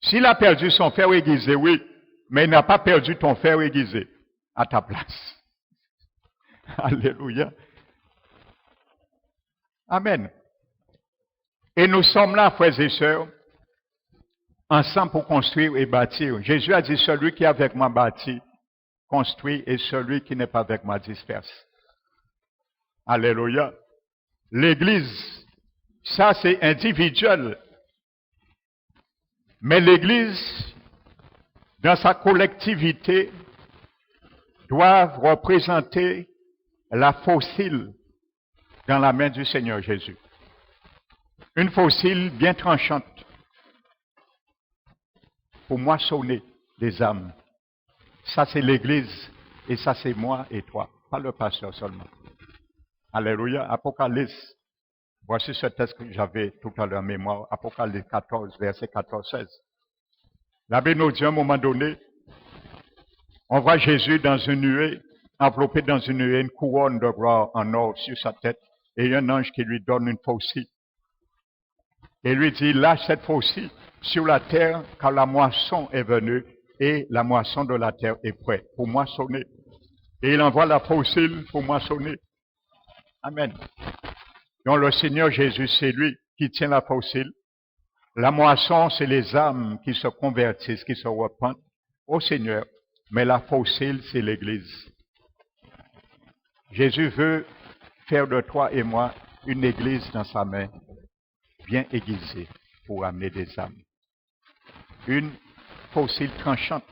S'il a perdu son frère aiguisé, oui, mais il n'a pas perdu ton frère aiguisé à ta place. Alléluia. Amen. Et nous sommes là, frères et sœurs, ensemble pour construire et bâtir. Jésus a dit, celui qui est avec moi bâtit, construit, et celui qui n'est pas avec moi disperse. Alléluia. L'Église, ça c'est individuel. Mais l'Église, dans sa collectivité, doit représenter la fossile dans la main du Seigneur Jésus. Une fossile bien tranchante pour moissonner des âmes. Ça, c'est l'Église et ça, c'est moi et toi, pas le pasteur seulement. Alléluia. Apocalypse. Voici ce texte que j'avais tout à l'heure en mémoire. Apocalypse 14, verset 14-16. La Bible nous dit à un moment donné, on voit Jésus dans une nuée, enveloppé dans une nuée, une couronne de gloire en or sur sa tête, et un ange qui lui donne une faucille. Et lui dit, lâche cette faucille sur la terre, car la moisson est venue, et la moisson de la terre est prête pour moissonner. Et il envoie la faucille pour moissonner. Amen. Donc le Seigneur Jésus, c'est lui qui tient la faucille. La moisson, c'est les âmes qui se convertissent, qui se repentent au Seigneur. Mais la faucille, c'est l'Église. Jésus veut faire de toi et moi une Église dans sa main, bien aiguisée, pour amener des âmes. Une faucille tranchante.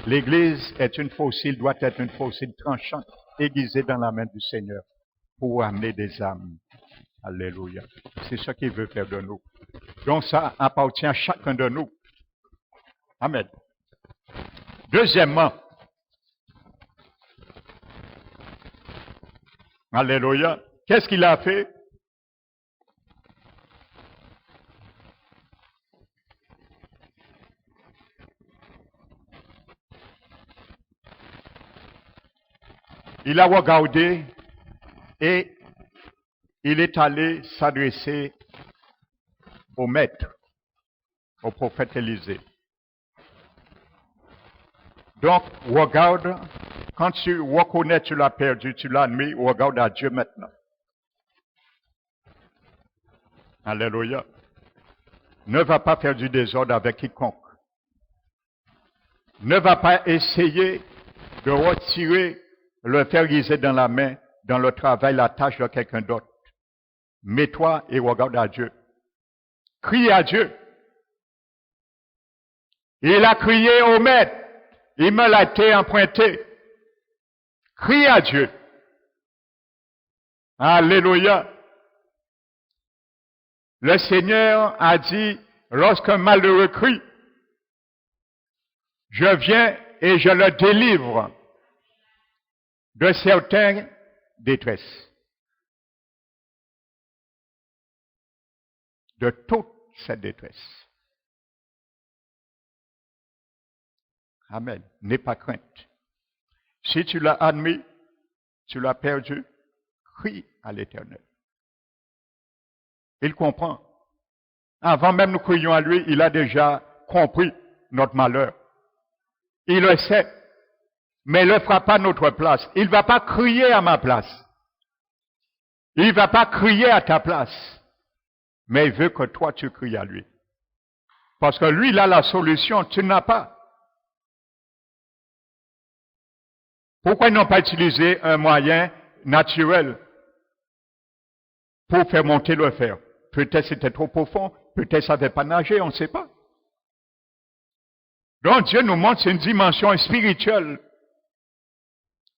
L'Église est une faucille, doit être une faucille tranchante, aiguisée dans la main du Seigneur, pour amener des âmes. Alléluia. C'est ce qu'il veut faire de nous. Donc ça appartient à chacun de nous. Amen. Deuxièmement, alléluia, Qu'est-ce qu'il a fait? Il a regardé et il est allé s'adresser au maître, au prophète Élisée. Donc, regarde, quand tu reconnais que tu l'as perdu, tu l'as admis, regarde à Dieu maintenant. Alléluia. Ne va pas faire du désordre avec quiconque. Ne va pas essayer de retirer le fer grisé dans la main, dans le travail, la tâche de quelqu'un d'autre. Mets-toi et regarde à Dieu. Crie à Dieu. Il a crié au maître. Il me l'a été emprunté. Crie à Dieu. Alléluia. Le Seigneur a dit, lorsqu'un malheureux crie, je viens et je le délivre de certaines détresses. De toute cette détresse. Amen. N'aie pas crainte. Si tu l'as admis, tu l'as perdu, crie à l'Éternel. Il comprend. Avant même nous crions à lui, il a déjà compris notre malheur. Il le sait, mais il ne le fera pas à notre place. Il ne va pas crier à ma place. Il ne va pas crier à ta place. Mais il veut que toi, tu cries à lui. Parce que lui, il a la solution, tu n'as pas. Pourquoi ils n'ont pas utilisé un moyen naturel pour faire monter le fer? Peut-être c'était trop profond, peut-être ça n'avait pas nagé, on ne sait pas. Donc Dieu nous montre une dimension spirituelle.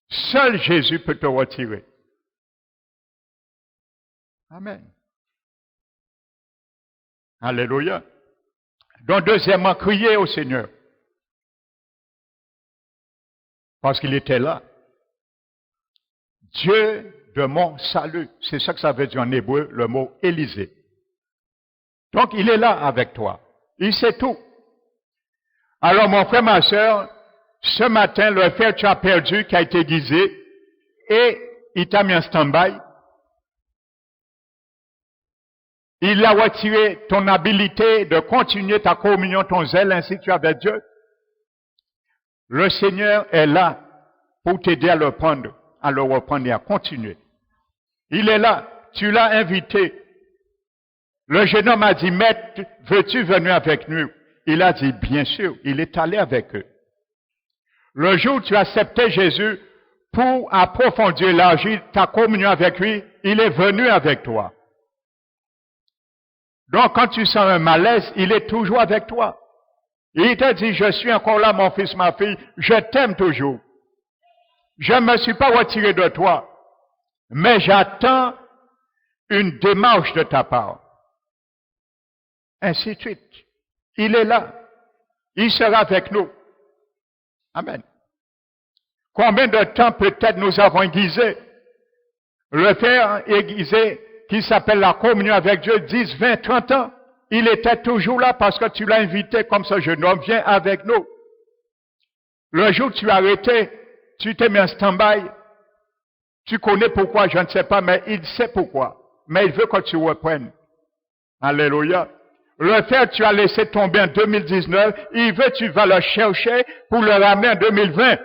Seul Jésus peut te retirer. Amen. Alléluia. Donc deuxièmement, crier au Seigneur. Parce qu'il était là. Dieu de mon salut. C'est ça que ça veut dire en hébreu, le mot Élisée. Donc il est là avec toi. Il sait tout. Alors mon frère, ma soeur, ce matin, le fer que tu as perdu, qui a été aiguisé, et il t'a mis en stand-by. Il a retiré ton habilité de continuer ta communion, ton zèle, ainsi que tu as avec Dieu. Le Seigneur est là pour t'aider à le prendre, à le reprendre et à continuer. Il est là. Tu l'as invité. Le jeune homme a dit, Maître, veux-tu venir avec nous? Il a dit, bien sûr. Il est allé avec eux. Le jour où tu acceptais Jésus pour approfondir, élargir ta communion avec lui, il est venu avec toi. Donc, quand tu sens un malaise, il est toujours avec toi. Il te dit, je suis encore là, mon fils, ma fille, je t'aime toujours. Je ne me suis pas retiré de toi, mais j'attends une démarche de ta part. Ainsi de suite. Il est là. Il sera avec nous. Amen. Combien de temps peut-être nous avons aiguisé? Le fer aiguisé qui s'appelle la communion avec Dieu, 10, 20, 30 ans. Il était toujours là parce que tu l'as invité comme ce jeune homme, viens avec nous. Le jour où tu as arrêté, tu t'es mis en stand-by. Tu connais pourquoi, je ne sais pas, mais il sait pourquoi. Mais il veut que tu reprennes. Alléluia. Le fer tu as laissé tomber en 2019, il veut que tu vas le chercher pour le ramener en 2020.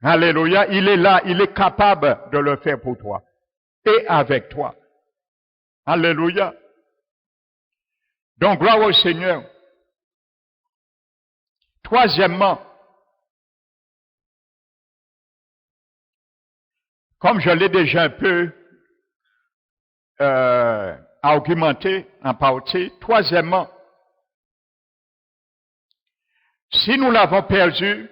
Alléluia. Il est là, il est capable de le faire pour toi. Et avec toi. Alléluia. Donc, gloire au Seigneur. Troisièmement, comme je l'ai déjà un peu argumenté en partie, troisièmement, si nous l'avons perdu,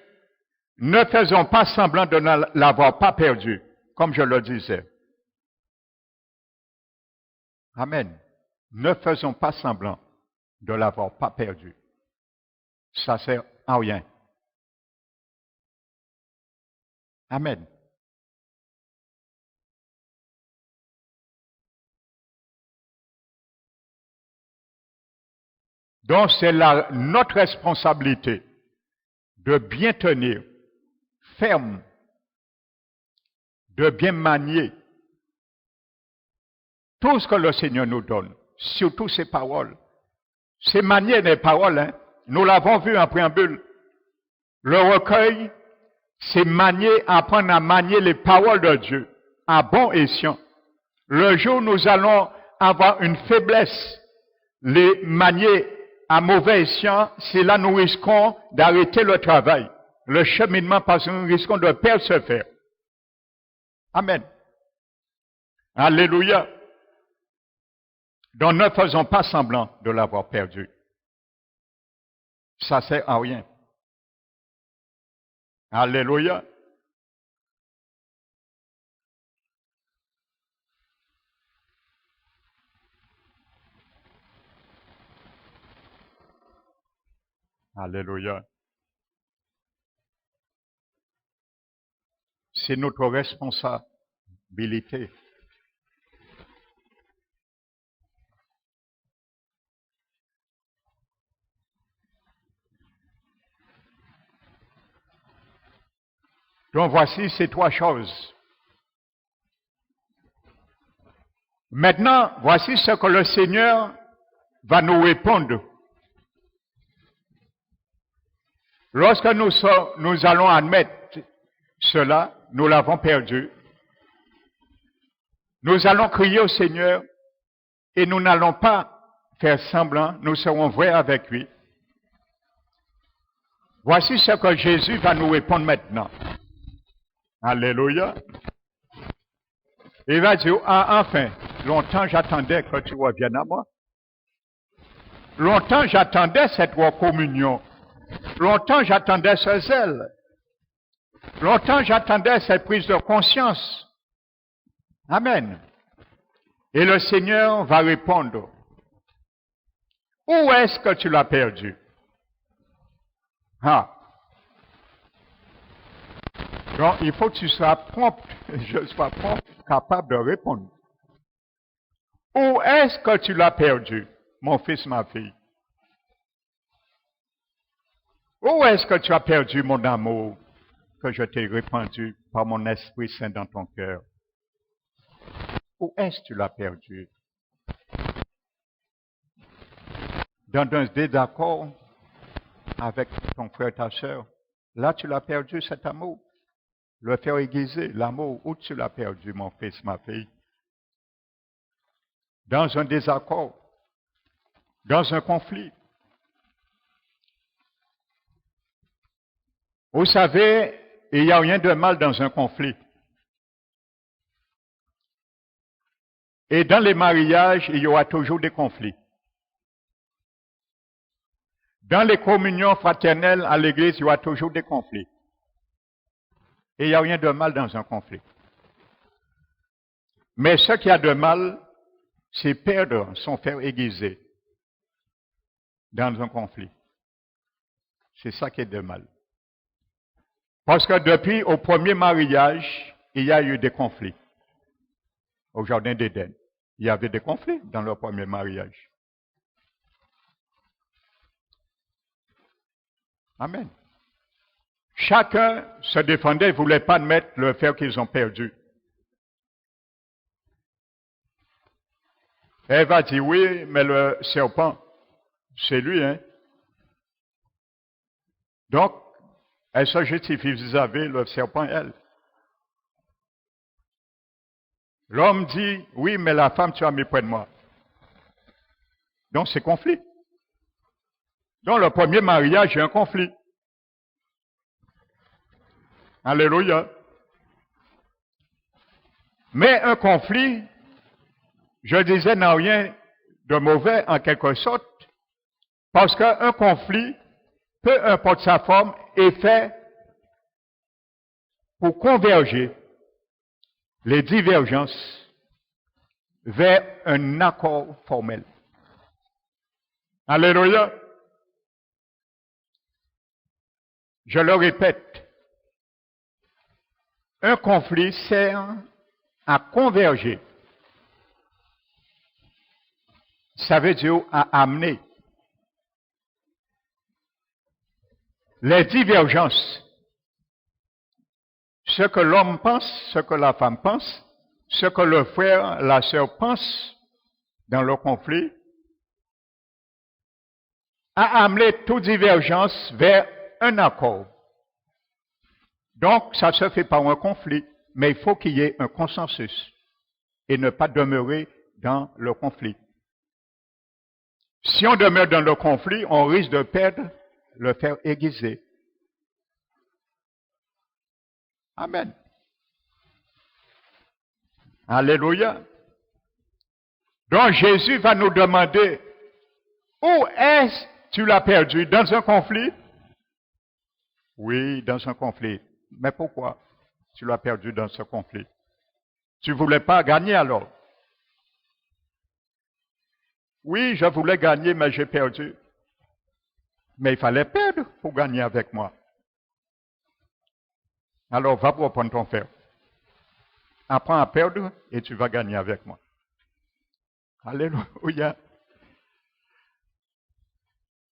ne faisons pas semblant de ne l'avoir pas perdu, comme je le disais. Amen. Ne faisons pas semblant de l'avoir pas perdu. Ça sert à rien. Amen. Donc c'est notre responsabilité de bien tenir, ferme, de bien manier tout ce que le Seigneur nous donne, surtout ses paroles. C'est manier des paroles, hein. Nous l'avons vu en préambule. Le recueil, c'est manier, apprendre à manier les paroles de Dieu, à bon escient. Le jour où nous allons avoir une faiblesse, les manier à mauvais escient, c'est là nous risquons d'arrêter le travail, le cheminement, parce que nous risquons de perdre ce faire. Amen. Alléluia. Donc ne faisons pas semblant de l'avoir perdu. Ça sert à rien. Alléluia. Alléluia. C'est notre responsabilité. Donc voici ces trois choses. Maintenant, voici ce que le Seigneur va nous répondre. Lorsque nous allons admettre cela, nous l'avons perdu. Nous allons crier au Seigneur et nous n'allons pas faire semblant, nous serons vrais avec lui. Voici ce que Jésus va nous répondre maintenant. Alléluia. Il va dire, ah, enfin, longtemps j'attendais que tu reviennes à moi. Longtemps j'attendais cette communion. Longtemps j'attendais ce zèle. Longtemps j'attendais cette prise de conscience. Amen. Et le Seigneur va répondre, où est-ce que tu l'as perdu? Ah. Donc, il faut que tu sois prompt, je sois prompt, capable de répondre. Où est-ce que tu l'as perdu, mon fils, ma fille? Où est-ce que tu as perdu mon amour que je t'ai répandu par mon Esprit Saint dans ton cœur? Où est-ce que tu l'as perdu? Dans un désaccord avec ton frère, ta soeur, là tu l'as perdu cet amour. Le faire aiguiser, l'amour, où tu l'as perdu, mon fils, ma fille? Dans un désaccord, dans un conflit. Vous savez, il n'y a rien de mal dans un conflit. Et dans les mariages, il y aura toujours des conflits. Dans les communions fraternelles à l'église, il y aura toujours des conflits. Et il n'y a rien de mal dans un conflit. Mais ce qu'il y a de mal, c'est perdre son frère aiguisé dans un conflit. C'est ça qui est de mal. Parce que depuis au premier mariage, il y a eu des conflits. Au jardin d'Éden, il y avait des conflits dans le premier mariage. Amen. Chacun se défendait, ne voulait pas admettre le fait qu'ils ont perdu. Elle va dire oui, mais le serpent, c'est lui, hein. Donc, elle se justifie vis-à-vis le serpent, elle. L'homme dit, oui, mais la femme, tu as mis près de moi. Donc, c'est conflit. Dans le premier mariage, il y a un conflit. Alléluia. Mais un conflit, je disais, n'a rien de mauvais en quelque sorte, parce qu'un conflit, peu importe sa forme, est fait pour converger les divergences vers un accord formel. Alléluia. Je le répète, un conflit sert à converger. Ça veut dire à amener les divergences, ce que l'homme pense, ce que la femme pense, ce que le frère, la sœur pense dans le conflit, a amené toute divergence vers un accord. Donc, ça ne se fait pas un conflit, mais il faut qu'il y ait un consensus et ne pas demeurer dans le conflit. Si on demeure dans le conflit, on risque de perdre le fer aiguisé. Amen. Alléluia. Donc Jésus va nous demander, où est-ce que tu l'as perdu? Dans un conflit? Oui, dans un conflit. Mais pourquoi tu l'as perdu dans ce conflit? Tu ne voulais pas gagner alors? Oui, je voulais gagner, mais j'ai perdu. Mais il fallait perdre pour gagner avec moi. Alors va pour prendre ton fer. Apprends à perdre et tu vas gagner avec moi. Alléluia.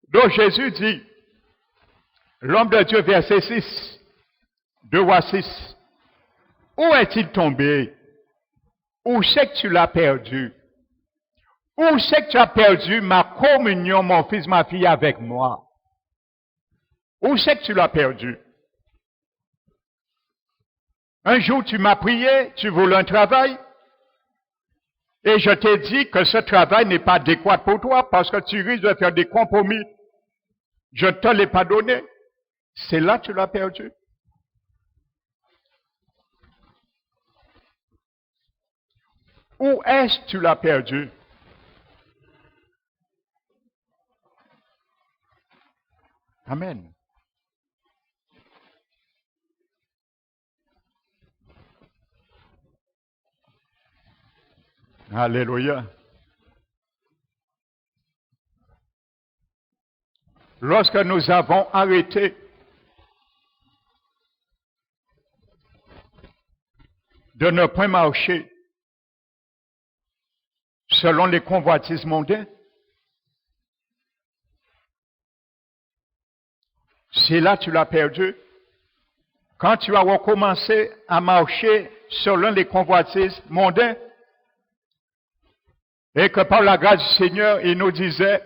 Donc Jésus dit, l'homme de Dieu, verset 6, 2 à 6, où est-il tombé? Où c'est que tu l'as perdu? Où c'est que tu as perdu ma communion, mon fils, ma fille, avec moi? Où c'est que tu l'as perdu? Un jour, tu m'as prié, tu voulais un travail, et je t'ai dit que ce travail n'est pas adéquat pour toi parce que tu risques de faire des compromis. Je ne te l'ai pas donné. C'est là que tu l'as perdu. Où est-ce que tu l'as perdu? Amen. Alléluia. Lorsque nous avons arrêté de ne point marcher selon les convoitises mondaines, c'est là que tu l'as perdu. Quand tu as recommencé à marcher selon les convoitises mondaines, et que par la grâce du Seigneur, il nous disait,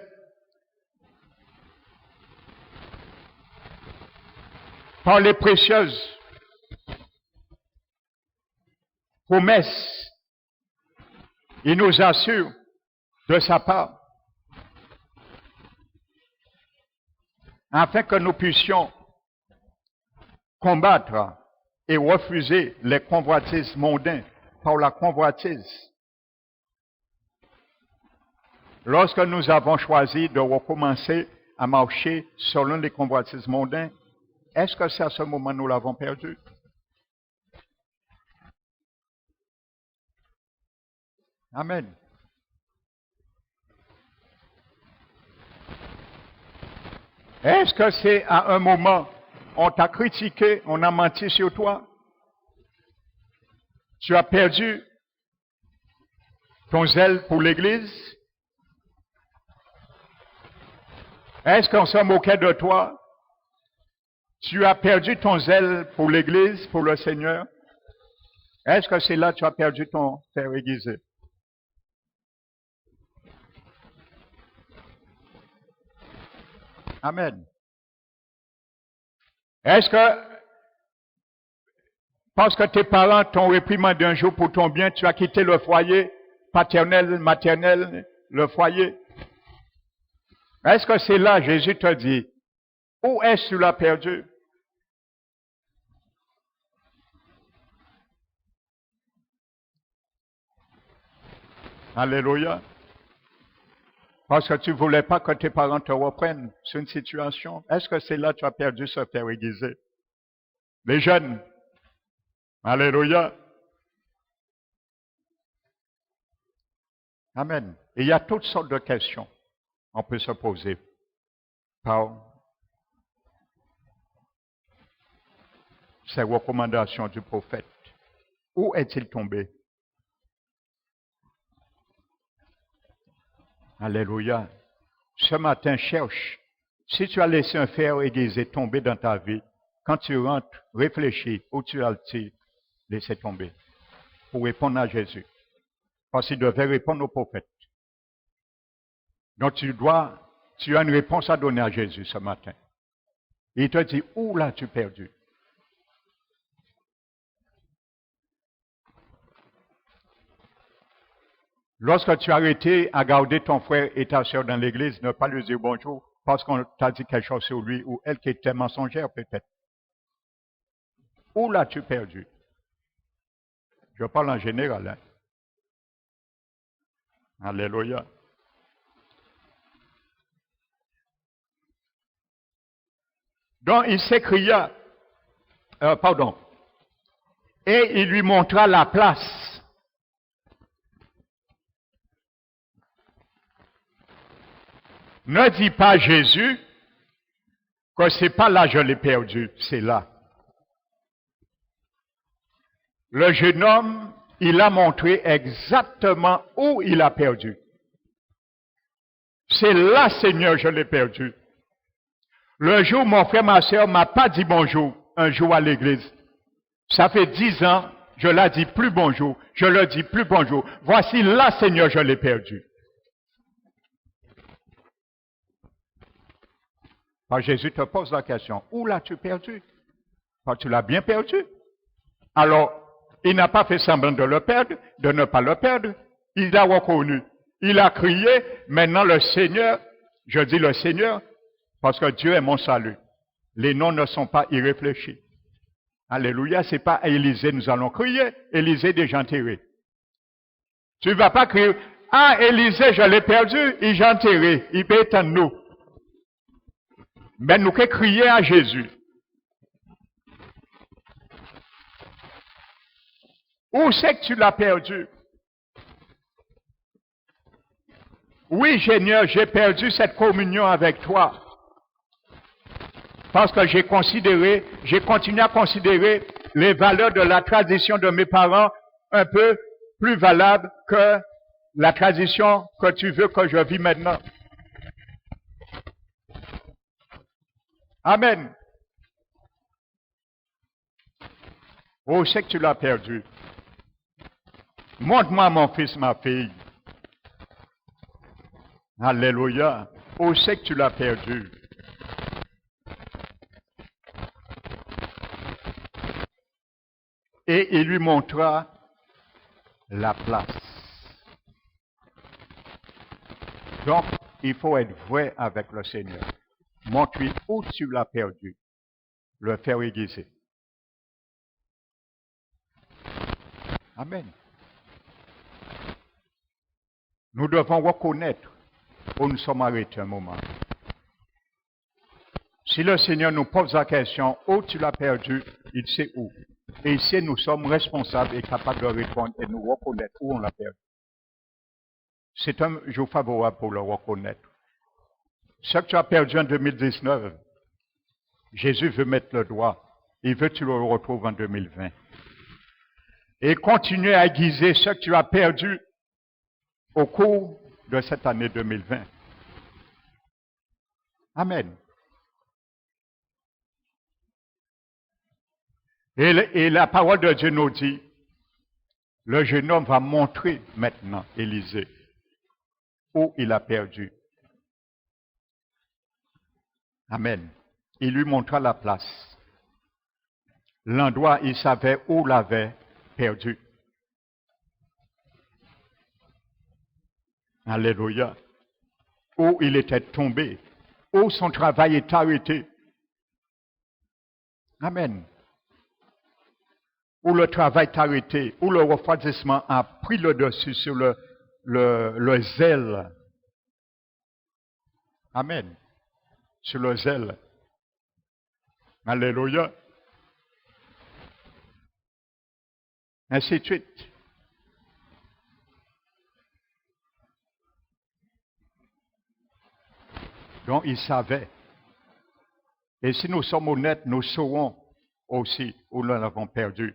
par les précieuses promesses, il nous assure de sa part, afin que nous puissions combattre et refuser les convoitises mondaines par la convoitise. Lorsque nous avons choisi de recommencer à marcher selon les convoitises mondaines, est-ce que c'est à ce moment que nous l'avons perdu? Amen. Est-ce que c'est à un moment on t'a critiqué, on a menti sur toi? Tu as perdu ton zèle pour l'Église? Est-ce qu'on se moquait de toi? Tu as perdu ton zèle pour l'Église, pour le Seigneur? Est-ce que c'est là que tu as perdu ton fer aiguisé? Amen. Est-ce que, parce que tes parents t'ont réprimandé un jour pour ton bien, tu as quitté le foyer paternel, maternel, le foyer? Est-ce que c'est là, Jésus te dit, où est-ce que tu l'as perdu? Alléluia. Parce que tu ne voulais pas que tes parents te reprennent sur une situation. Est-ce que c'est là que tu as perdu ce fer aiguisé? Les jeunes. Alléluia. Amen. Et il y a toutes sortes de questions qu'on peut se poser par ces recommandations du prophète. Où est-il tombé? Alléluia. Ce matin, cherche Si tu as laissé un fer aiguisé tomber dans ta vie, quand tu rentres, réfléchis où tu as-tu laissé tomber pour répondre à Jésus. Parce qu'il devait répondre au prophète. Donc tu as une réponse à donner à Jésus ce matin. Il te dit, où l'as-tu perdu? Lorsque tu as arrêté à garder ton frère et ta soeur dans l'église, ne pas lui dire bonjour parce qu'on t'a dit quelque chose sur lui ou elle qui était mensongère peut-être. Où l'as-tu perdu? Je parle en général. Hein? Alléluia. Donc il s'écria, et il lui montra la place. Ne dis pas Jésus que c'est pas là que je l'ai perdu, c'est là. Le jeune homme, il a montré exactement où il a perdu. C'est là, Seigneur, je l'ai perdu. Le jour où mon frère, ma soeur m'a pas dit bonjour un jour à l'église. Ça fait 10 ans, je ne leur dis plus bonjour. Je leur dis plus bonjour. Voici là, Seigneur, je l'ai perdu. Parce que Jésus te pose la question, où l'as-tu perdu? Parce que tu l'as bien perdu. Alors, il n'a pas fait semblant de le perdre, de ne pas le perdre. Il l'a reconnu. Il a crié, maintenant le Seigneur, je dis le Seigneur, parce que Dieu est mon salut. Les noms ne sont pas irréfléchis. Alléluia, c'est pas à Élisée nous allons crier, Élisée est déjà enterré. Tu ne vas pas crier, ah Élisée, je l'ai perdu, il est enterré, il peut être nous. Mais nous que crier à Jésus. Où c'est que tu l'as perdu? Oui, Seigneur, j'ai perdu cette communion avec toi. Parce que j'ai continué à considérer les valeurs de la tradition de mes parents un peu plus valables que la tradition que tu veux que je vis maintenant. Amen. Où c'est que tu l'as perdu? Montre-moi mon fils, ma fille. Alléluia. Où c'est que tu l'as perdu? Et il lui montra la place. Donc, il faut être vrai avec le Seigneur. Montre-lui où tu l'as perdu. Le faire aiguiser. Amen. Nous devons reconnaître où nous sommes arrêtés un moment. Si le Seigneur nous pose la question, où tu l'as perdu, il sait où. Et ici, nous sommes responsables et capables de répondre et nous reconnaître où on l'a perdu. C'est un jour favorable pour le reconnaître. Ce que tu as perdu en 2019, Jésus veut mettre le doigt. Il veut que tu le retrouves en 2020. Et continuer à aiguiser ce que tu as perdu au cours de cette année 2020. Amen. Et la parole de Dieu nous dit, le jeune homme va montrer maintenant, Élisée, où il a perdu. Amen. Il lui montra la place. L'endroit, il savait où l'avait perdu. Alléluia. Où il était tombé. Où son travail est arrêté. Amen. Où le travail est arrêté. Où le refroidissement a pris le dessus sur le zèle. Amen. Sur le zèle. Alléluia. Ainsi de suite. Donc, il savait. Et si nous sommes honnêtes, nous saurons aussi où nous l'avons perdu.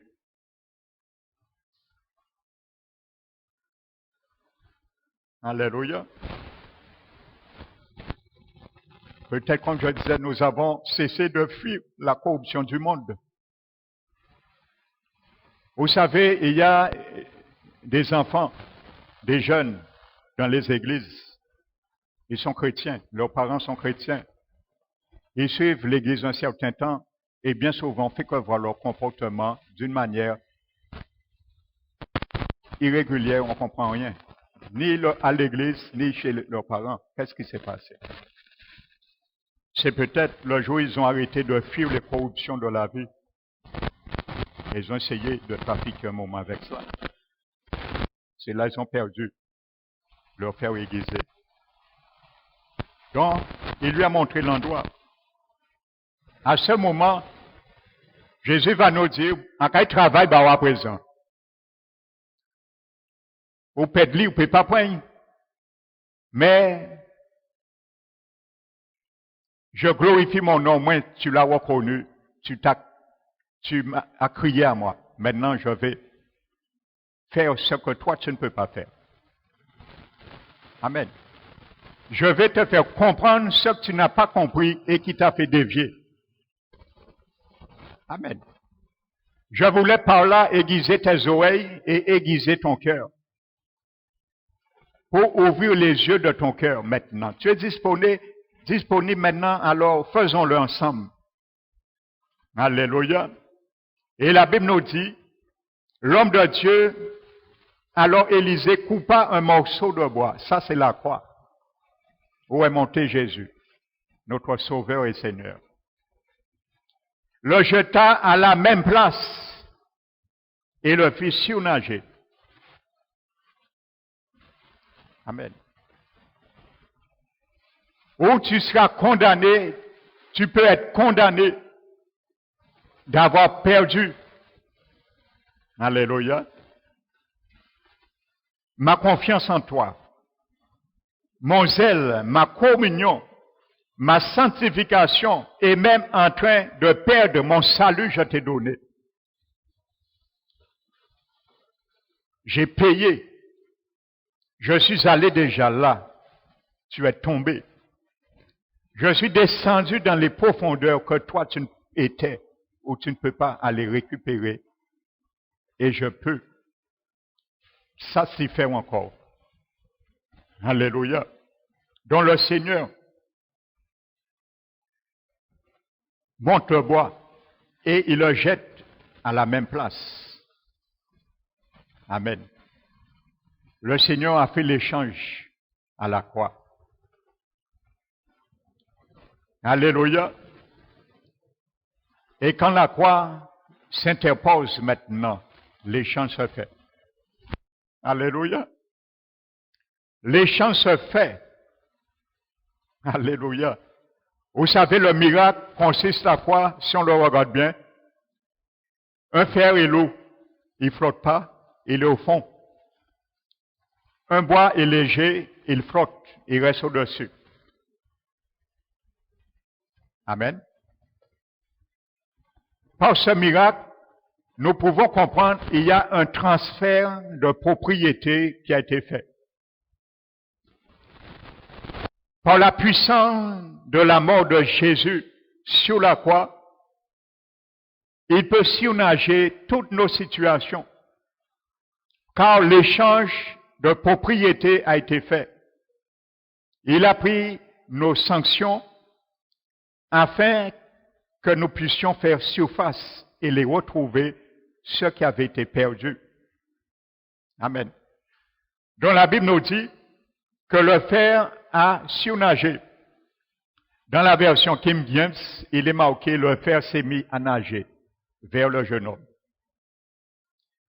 Alléluia. Peut-être, comme je disais, nous avons cessé de fuir la corruption du monde. Vous savez, il y a des enfants, des jeunes dans les églises. Ils sont chrétiens, leurs parents sont chrétiens. Ils suivent l'église un certain temps et bien souvent fait que voir leur comportement d'une manière irrégulière, on ne comprend rien. Ni à l'église, ni chez leurs parents. Qu'est-ce qui s'est passé? C'est peut-être le jour où ils ont arrêté de fuir les corruptions de la vie. Ils ont essayé de trafiquer un moment avec ça. C'est là qu'ils ont perdu leur père aiguisé. Donc, il lui a montré l'endroit. À ce moment, Jésus va nous dire, en cas de travail, bah, à présent. Ou peut-être, ou peut pas prendre. Mais, je glorifie mon nom, moi, tu l'as reconnu, tu m'as crié à moi. Maintenant, je vais faire ce que toi, tu ne peux pas faire. Amen. Je vais te faire comprendre ce que tu n'as pas compris et qui t'a fait dévier. Amen. Je voulais par là aiguiser tes oreilles et aiguiser ton cœur. Pour ouvrir les yeux de ton cœur maintenant. Tu es disponible maintenant, alors faisons-le ensemble. Alléluia. Et la Bible nous dit, l'homme de Dieu, alors Élisée coupa un morceau de bois. Ça, c'est la croix. Où est monté Jésus, notre Sauveur et Seigneur. Le jeta à la même place et le fit surnager. Amen. Où tu seras condamné, tu peux être condamné d'avoir perdu. Alléluia. Ma confiance en toi, mon zèle, ma communion, ma sanctification et même en train de perdre mon salut, je t'ai donné. J'ai payé. Je suis allé déjà là. Tu es tombé. Je suis descendu dans les profondeurs que toi tu étais, où tu ne peux pas aller récupérer. Et je peux satisfaire encore. Alléluia. Donc le Seigneur monte le bois et il le jette à la même place. Amen. Le Seigneur a fait l'échange à la croix. Alléluia. Et quand la croix s'interpose maintenant, l'échange se fait. Alléluia. L'échange se fait. Alléluia. Vous savez, le miracle consiste à quoi, si on le regarde bien? Un fer et l'eau, il ne flotte pas, il est au fond. Un bois est léger, il flotte, il reste au-dessus. Amen. Par ce miracle, nous pouvons comprendre qu'il y a un transfert de propriété qui a été fait. Par la puissance de la mort de Jésus sur la croix, il peut surnager toutes nos situations, car l'échange de propriété a été fait. Il a pris nos sanctions afin que nous puissions faire surface et les retrouver, ce qui avait été perdu. Amen. Donc la Bible nous dit que le fer a surnagé. Dans la version King James, il est marqué le fer s'est mis à nager vers le jeune homme.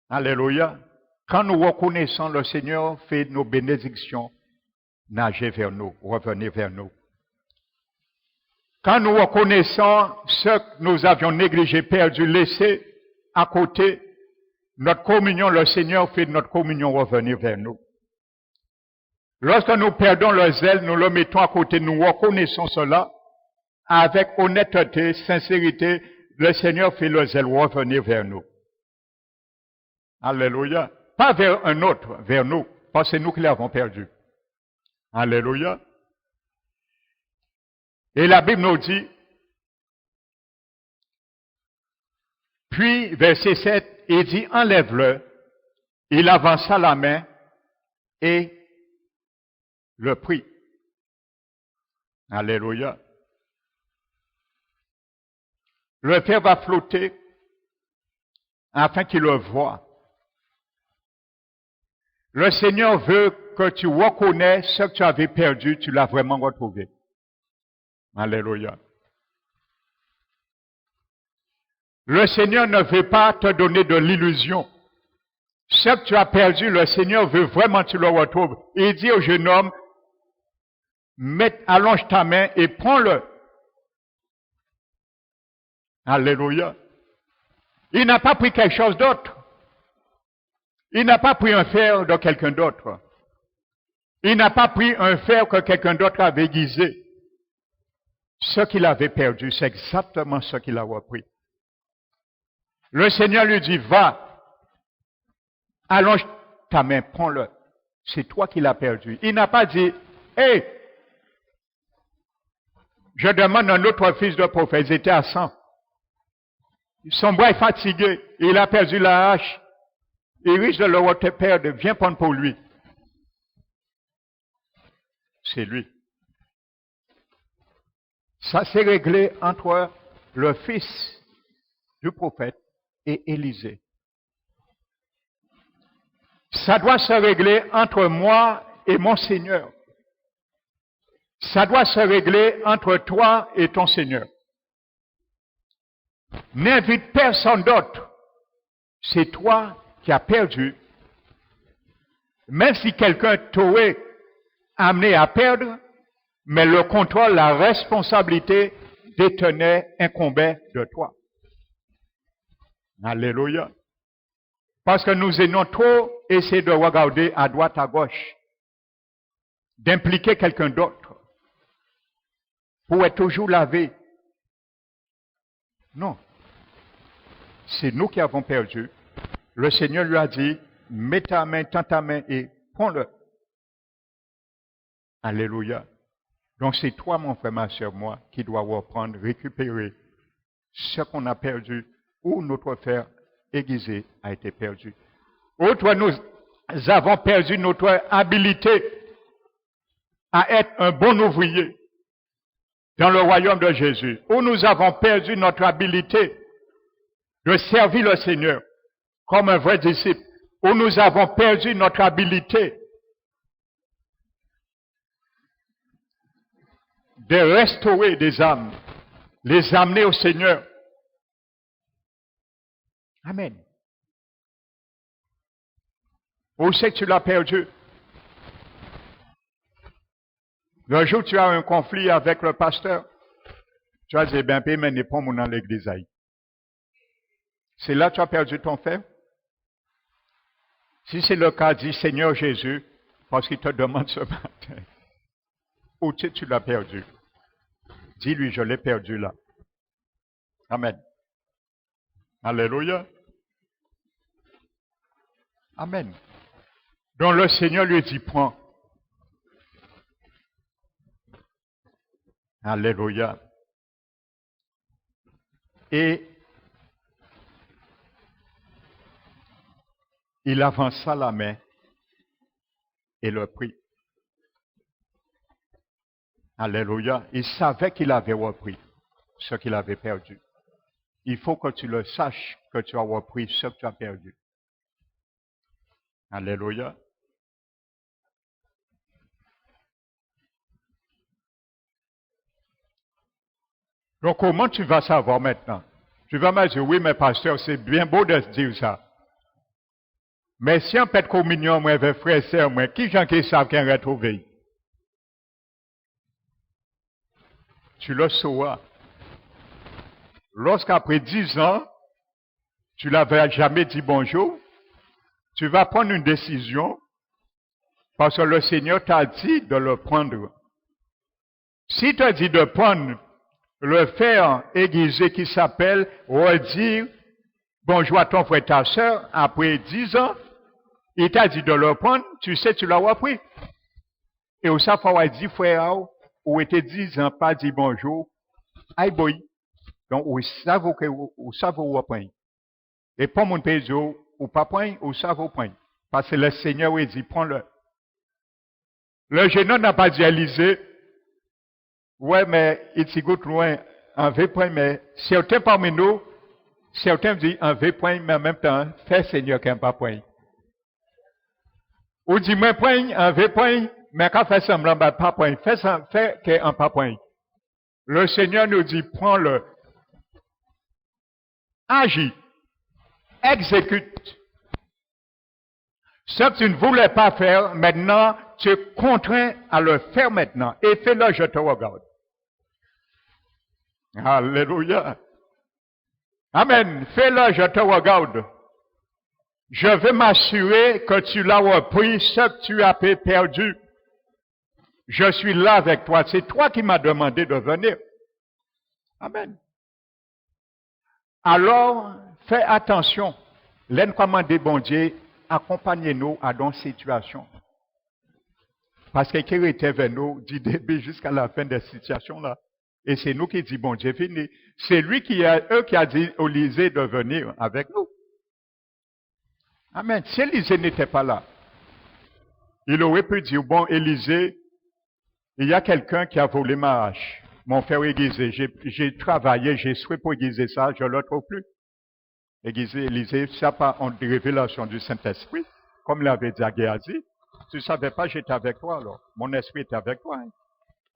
Alléluia. Quand nous reconnaissons le Seigneur fait nos bénédictions nager vers nous, revenir vers nous. Quand nous reconnaissons ce que nous avions négligé, perdu, laissé à côté, notre communion, le Seigneur fait de notre communion revenir vers nous. Lorsque nous perdons le zèle, nous le mettons à côté, nous reconnaissons cela, avec honnêteté, sincérité, le Seigneur fait le zèle revenir vers nous. Alléluia. Pas vers un autre, vers nous, parce que c'est nous qui l'avons perdu. Alléluia. Et la Bible nous dit, puis verset 7, il dit, enlève-le. Il avança la main et le prit. Alléluia. Le fer va flotter afin qu'il le voie. Le Seigneur veut que tu reconnais ce que tu avais perdu, tu l'as vraiment retrouvé. Alléluia. Le Seigneur ne veut pas te donner de l'illusion. Ce que tu as perdu, le Seigneur veut vraiment que tu le retrouves. Il dit au jeune homme, allonge ta main et prends-le. Alléluia. Il n'a pas pris quelque chose d'autre. Il n'a pas pris un fer de quelqu'un d'autre. Il n'a pas pris un fer que quelqu'un d'autre avait aiguisé. Ce qu'il avait perdu, c'est exactement ce qu'il a repris. Le Seigneur lui dit, va, allonge ta main, prends-le. C'est toi qui l'as perdu. Il n'a pas dit, hé, je demande un autre fils de prophète, ils étaient à 100. Son bras est fatigué, il a perdu la hache. Il risque de le reperdre, viens prendre pour lui. C'est lui. Ça s'est réglé entre le fils du prophète et Élisée. Ça doit se régler entre moi et mon Seigneur. Ça doit se régler entre toi et ton Seigneur. N'invite personne d'autre. C'est toi qui as perdu. Même si quelqu'un t'aurait amené à perdre, mais le contrôle, la responsabilité détenait, incombait de toi. Alléluia. Parce que nous aimons trop essayer de regarder à droite, à gauche, d'impliquer quelqu'un d'autre pour être toujours lavé. Non. C'est nous qui avons perdu. Le Seigneur lui a dit, mets ta main, tends ta main et prends-le. Alléluia. Donc c'est toi, mon frère, ma soeur, moi, qui dois reprendre, récupérer ce qu'on a perdu ou notre frère aiguisé a été perdu. Autre, nous avons perdu notre habilité à être un bon ouvrier dans le royaume de Jésus. Ou nous avons perdu notre habilité de servir le Seigneur comme un vrai disciple. Ou nous avons perdu notre habilité de restaurer des âmes, les amener au Seigneur. Amen. Où c'est que tu l'as perdu? Le jour où tu as un conflit avec le pasteur, tu vas dire, ben, mais n'est pas mon dans l'église. C'est là que tu as perdu ton frère? Si c'est le cas, dis Seigneur Jésus, parce qu'il te demande ce matin. Où tu l'as perdu? Dis-lui, je l'ai perdu là. Amen. Alléluia. Amen. Donc le Seigneur lui dit, prends. Alléluia. Et il avança la main et le prit. Alléluia. Il savait qu'il avait repris ce qu'il avait perdu. Il faut que tu le saches que tu as repris ce que tu as perdu. Alléluia. Donc, comment tu vas savoir maintenant? Tu vas me dire, oui, mais pasteur, c'est bien beau de se dire ça. Mais si on peut être communion, moi, avec frère et sœur, moi, qui j'en qui savent qu'on retrouvé? Tu le sauras. Lorsqu'après 10 ans, tu l'avais jamais dit bonjour, tu vas prendre une décision parce que le Seigneur t'a dit de le prendre. Si tu as dit de prendre le fer aiguisé qui s'appelle redire bonjour à ton frère et ta soeur, après 10 ans, il t'a dit de le prendre, tu sais, tu l'as repris. Et où ça, il faut dire frère, ou était 10 ans, pas dit bonjour, aïe boy. Donc, ou savez que ou savez ou point. Et pas mon pays ou pas point, ou savez point. Parce que le Seigneur il dit, prends-le. Le jeune homme n'a pas dit Élisée, ouais, mais il s'y goûte loin, en V point, mais certains parmi nous, certains disent en V point, mais en même temps, fais Seigneur qu'un pas point. Ou dit, moi point, en V point, mais quand fait semblant, bah, pas point, fais qu'un pas point. Le Seigneur nous dit, prends-le, agis, exécute. Ce que tu ne voulais pas faire, maintenant, tu es contraint à le faire maintenant. Et fais-le, je te regarde. Alléluia. Amen. Fais-le, je te regarde. Je veux m'assurer que tu l'as repris, ce que tu as perdu. Je suis là avec toi. C'est toi qui m'as demandé de venir. Amen. Alors, fais attention. L'encommandé bon Dieu, accompagnez-nous à dans situation. Parce que qui était vers nous du début jusqu'à la fin des situations là. Et c'est nous qui dit bon Dieu fini. C'est lui qui a dit au Élysée de venir avec nous. Amen. Si Élysée n'était pas là, il aurait pu dire bon Élysée, il y a quelqu'un qui a volé ma hache. Mon frère aiguisé, j'ai travaillé, j'ai souhaité pour aiguiser ça, je ne le trouve plus. Aiguisé, Élysée, ça pas en révélation du Saint-Esprit, comme l'avait dit à Géasi. Tu ne savais pas, j'étais avec toi alors. Mon esprit était avec toi. Hein.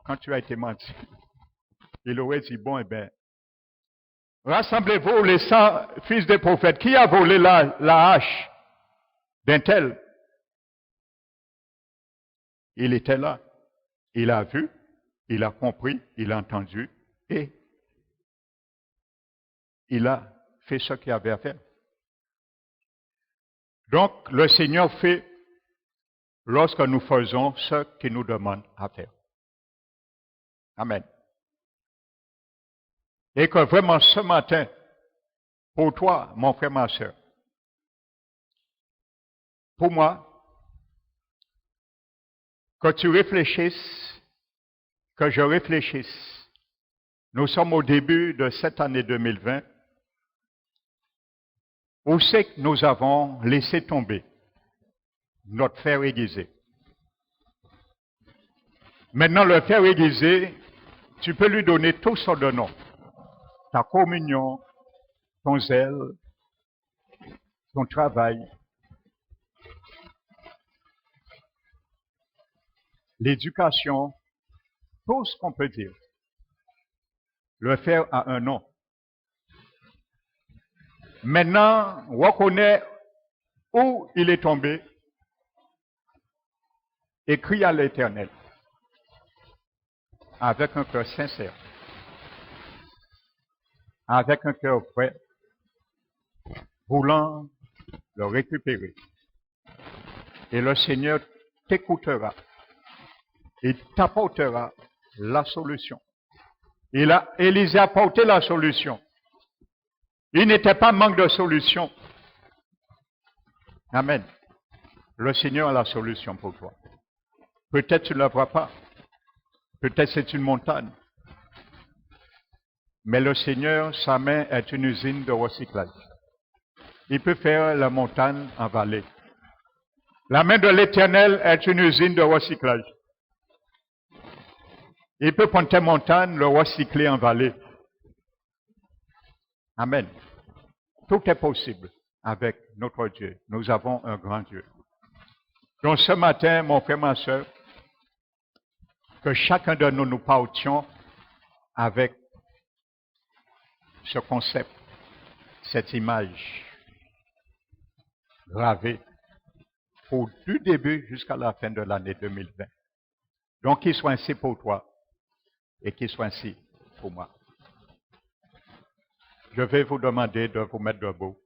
Quand tu as été menti, il aurait dit, bon, eh bien, rassemblez-vous les 100 fils des prophètes. Qui a volé la hache d'un tel? Il était là. Il a vu, il a compris, il a entendu et il a fait ce qu'il avait à faire. Donc, le Seigneur fait lorsque nous faisons ce qu'il nous demande à faire. Amen. Et que vraiment ce matin, pour toi, mon frère, ma soeur, pour moi, que tu réfléchisses, que je réfléchisse. Nous sommes au début de cette année 2020, où c'est que nous avons laissé tomber notre fer aiguisé. Maintenant, le fer aiguisé, tu peux lui donner tout son nom. Ta communion, ton zèle, ton travail, l'éducation, tout ce qu'on peut dire. Le fer a un nom. Maintenant, on reconnaît où il est tombé et crie à l'Éternel avec un cœur sincère, avec un cœur prêt, voulant le récupérer. Et le Seigneur t'écoutera et t'apportera la solution. Élisée a apporté la solution. Il n'était pas manque de solution. Amen. Le Seigneur a la solution pour toi. Peut-être tu ne la vois pas. Peut-être c'est une montagne. Mais le Seigneur, sa main est une usine de recyclage. Il peut faire la montagne en vallée. La main de l'Éternel est une usine de recyclage. Il peut prendre tes montagnes, le recycler en vallée. Amen. Tout est possible avec notre Dieu. Nous avons un grand Dieu. Donc ce matin, mon frère, ma soeur, que chacun de nous partions avec ce concept, cette image gravée du début jusqu'à la fin de l'année 2020. Donc qu'il soit ainsi pour toi et qu'il soit ainsi pour moi. Je vais vous demander de vous mettre debout.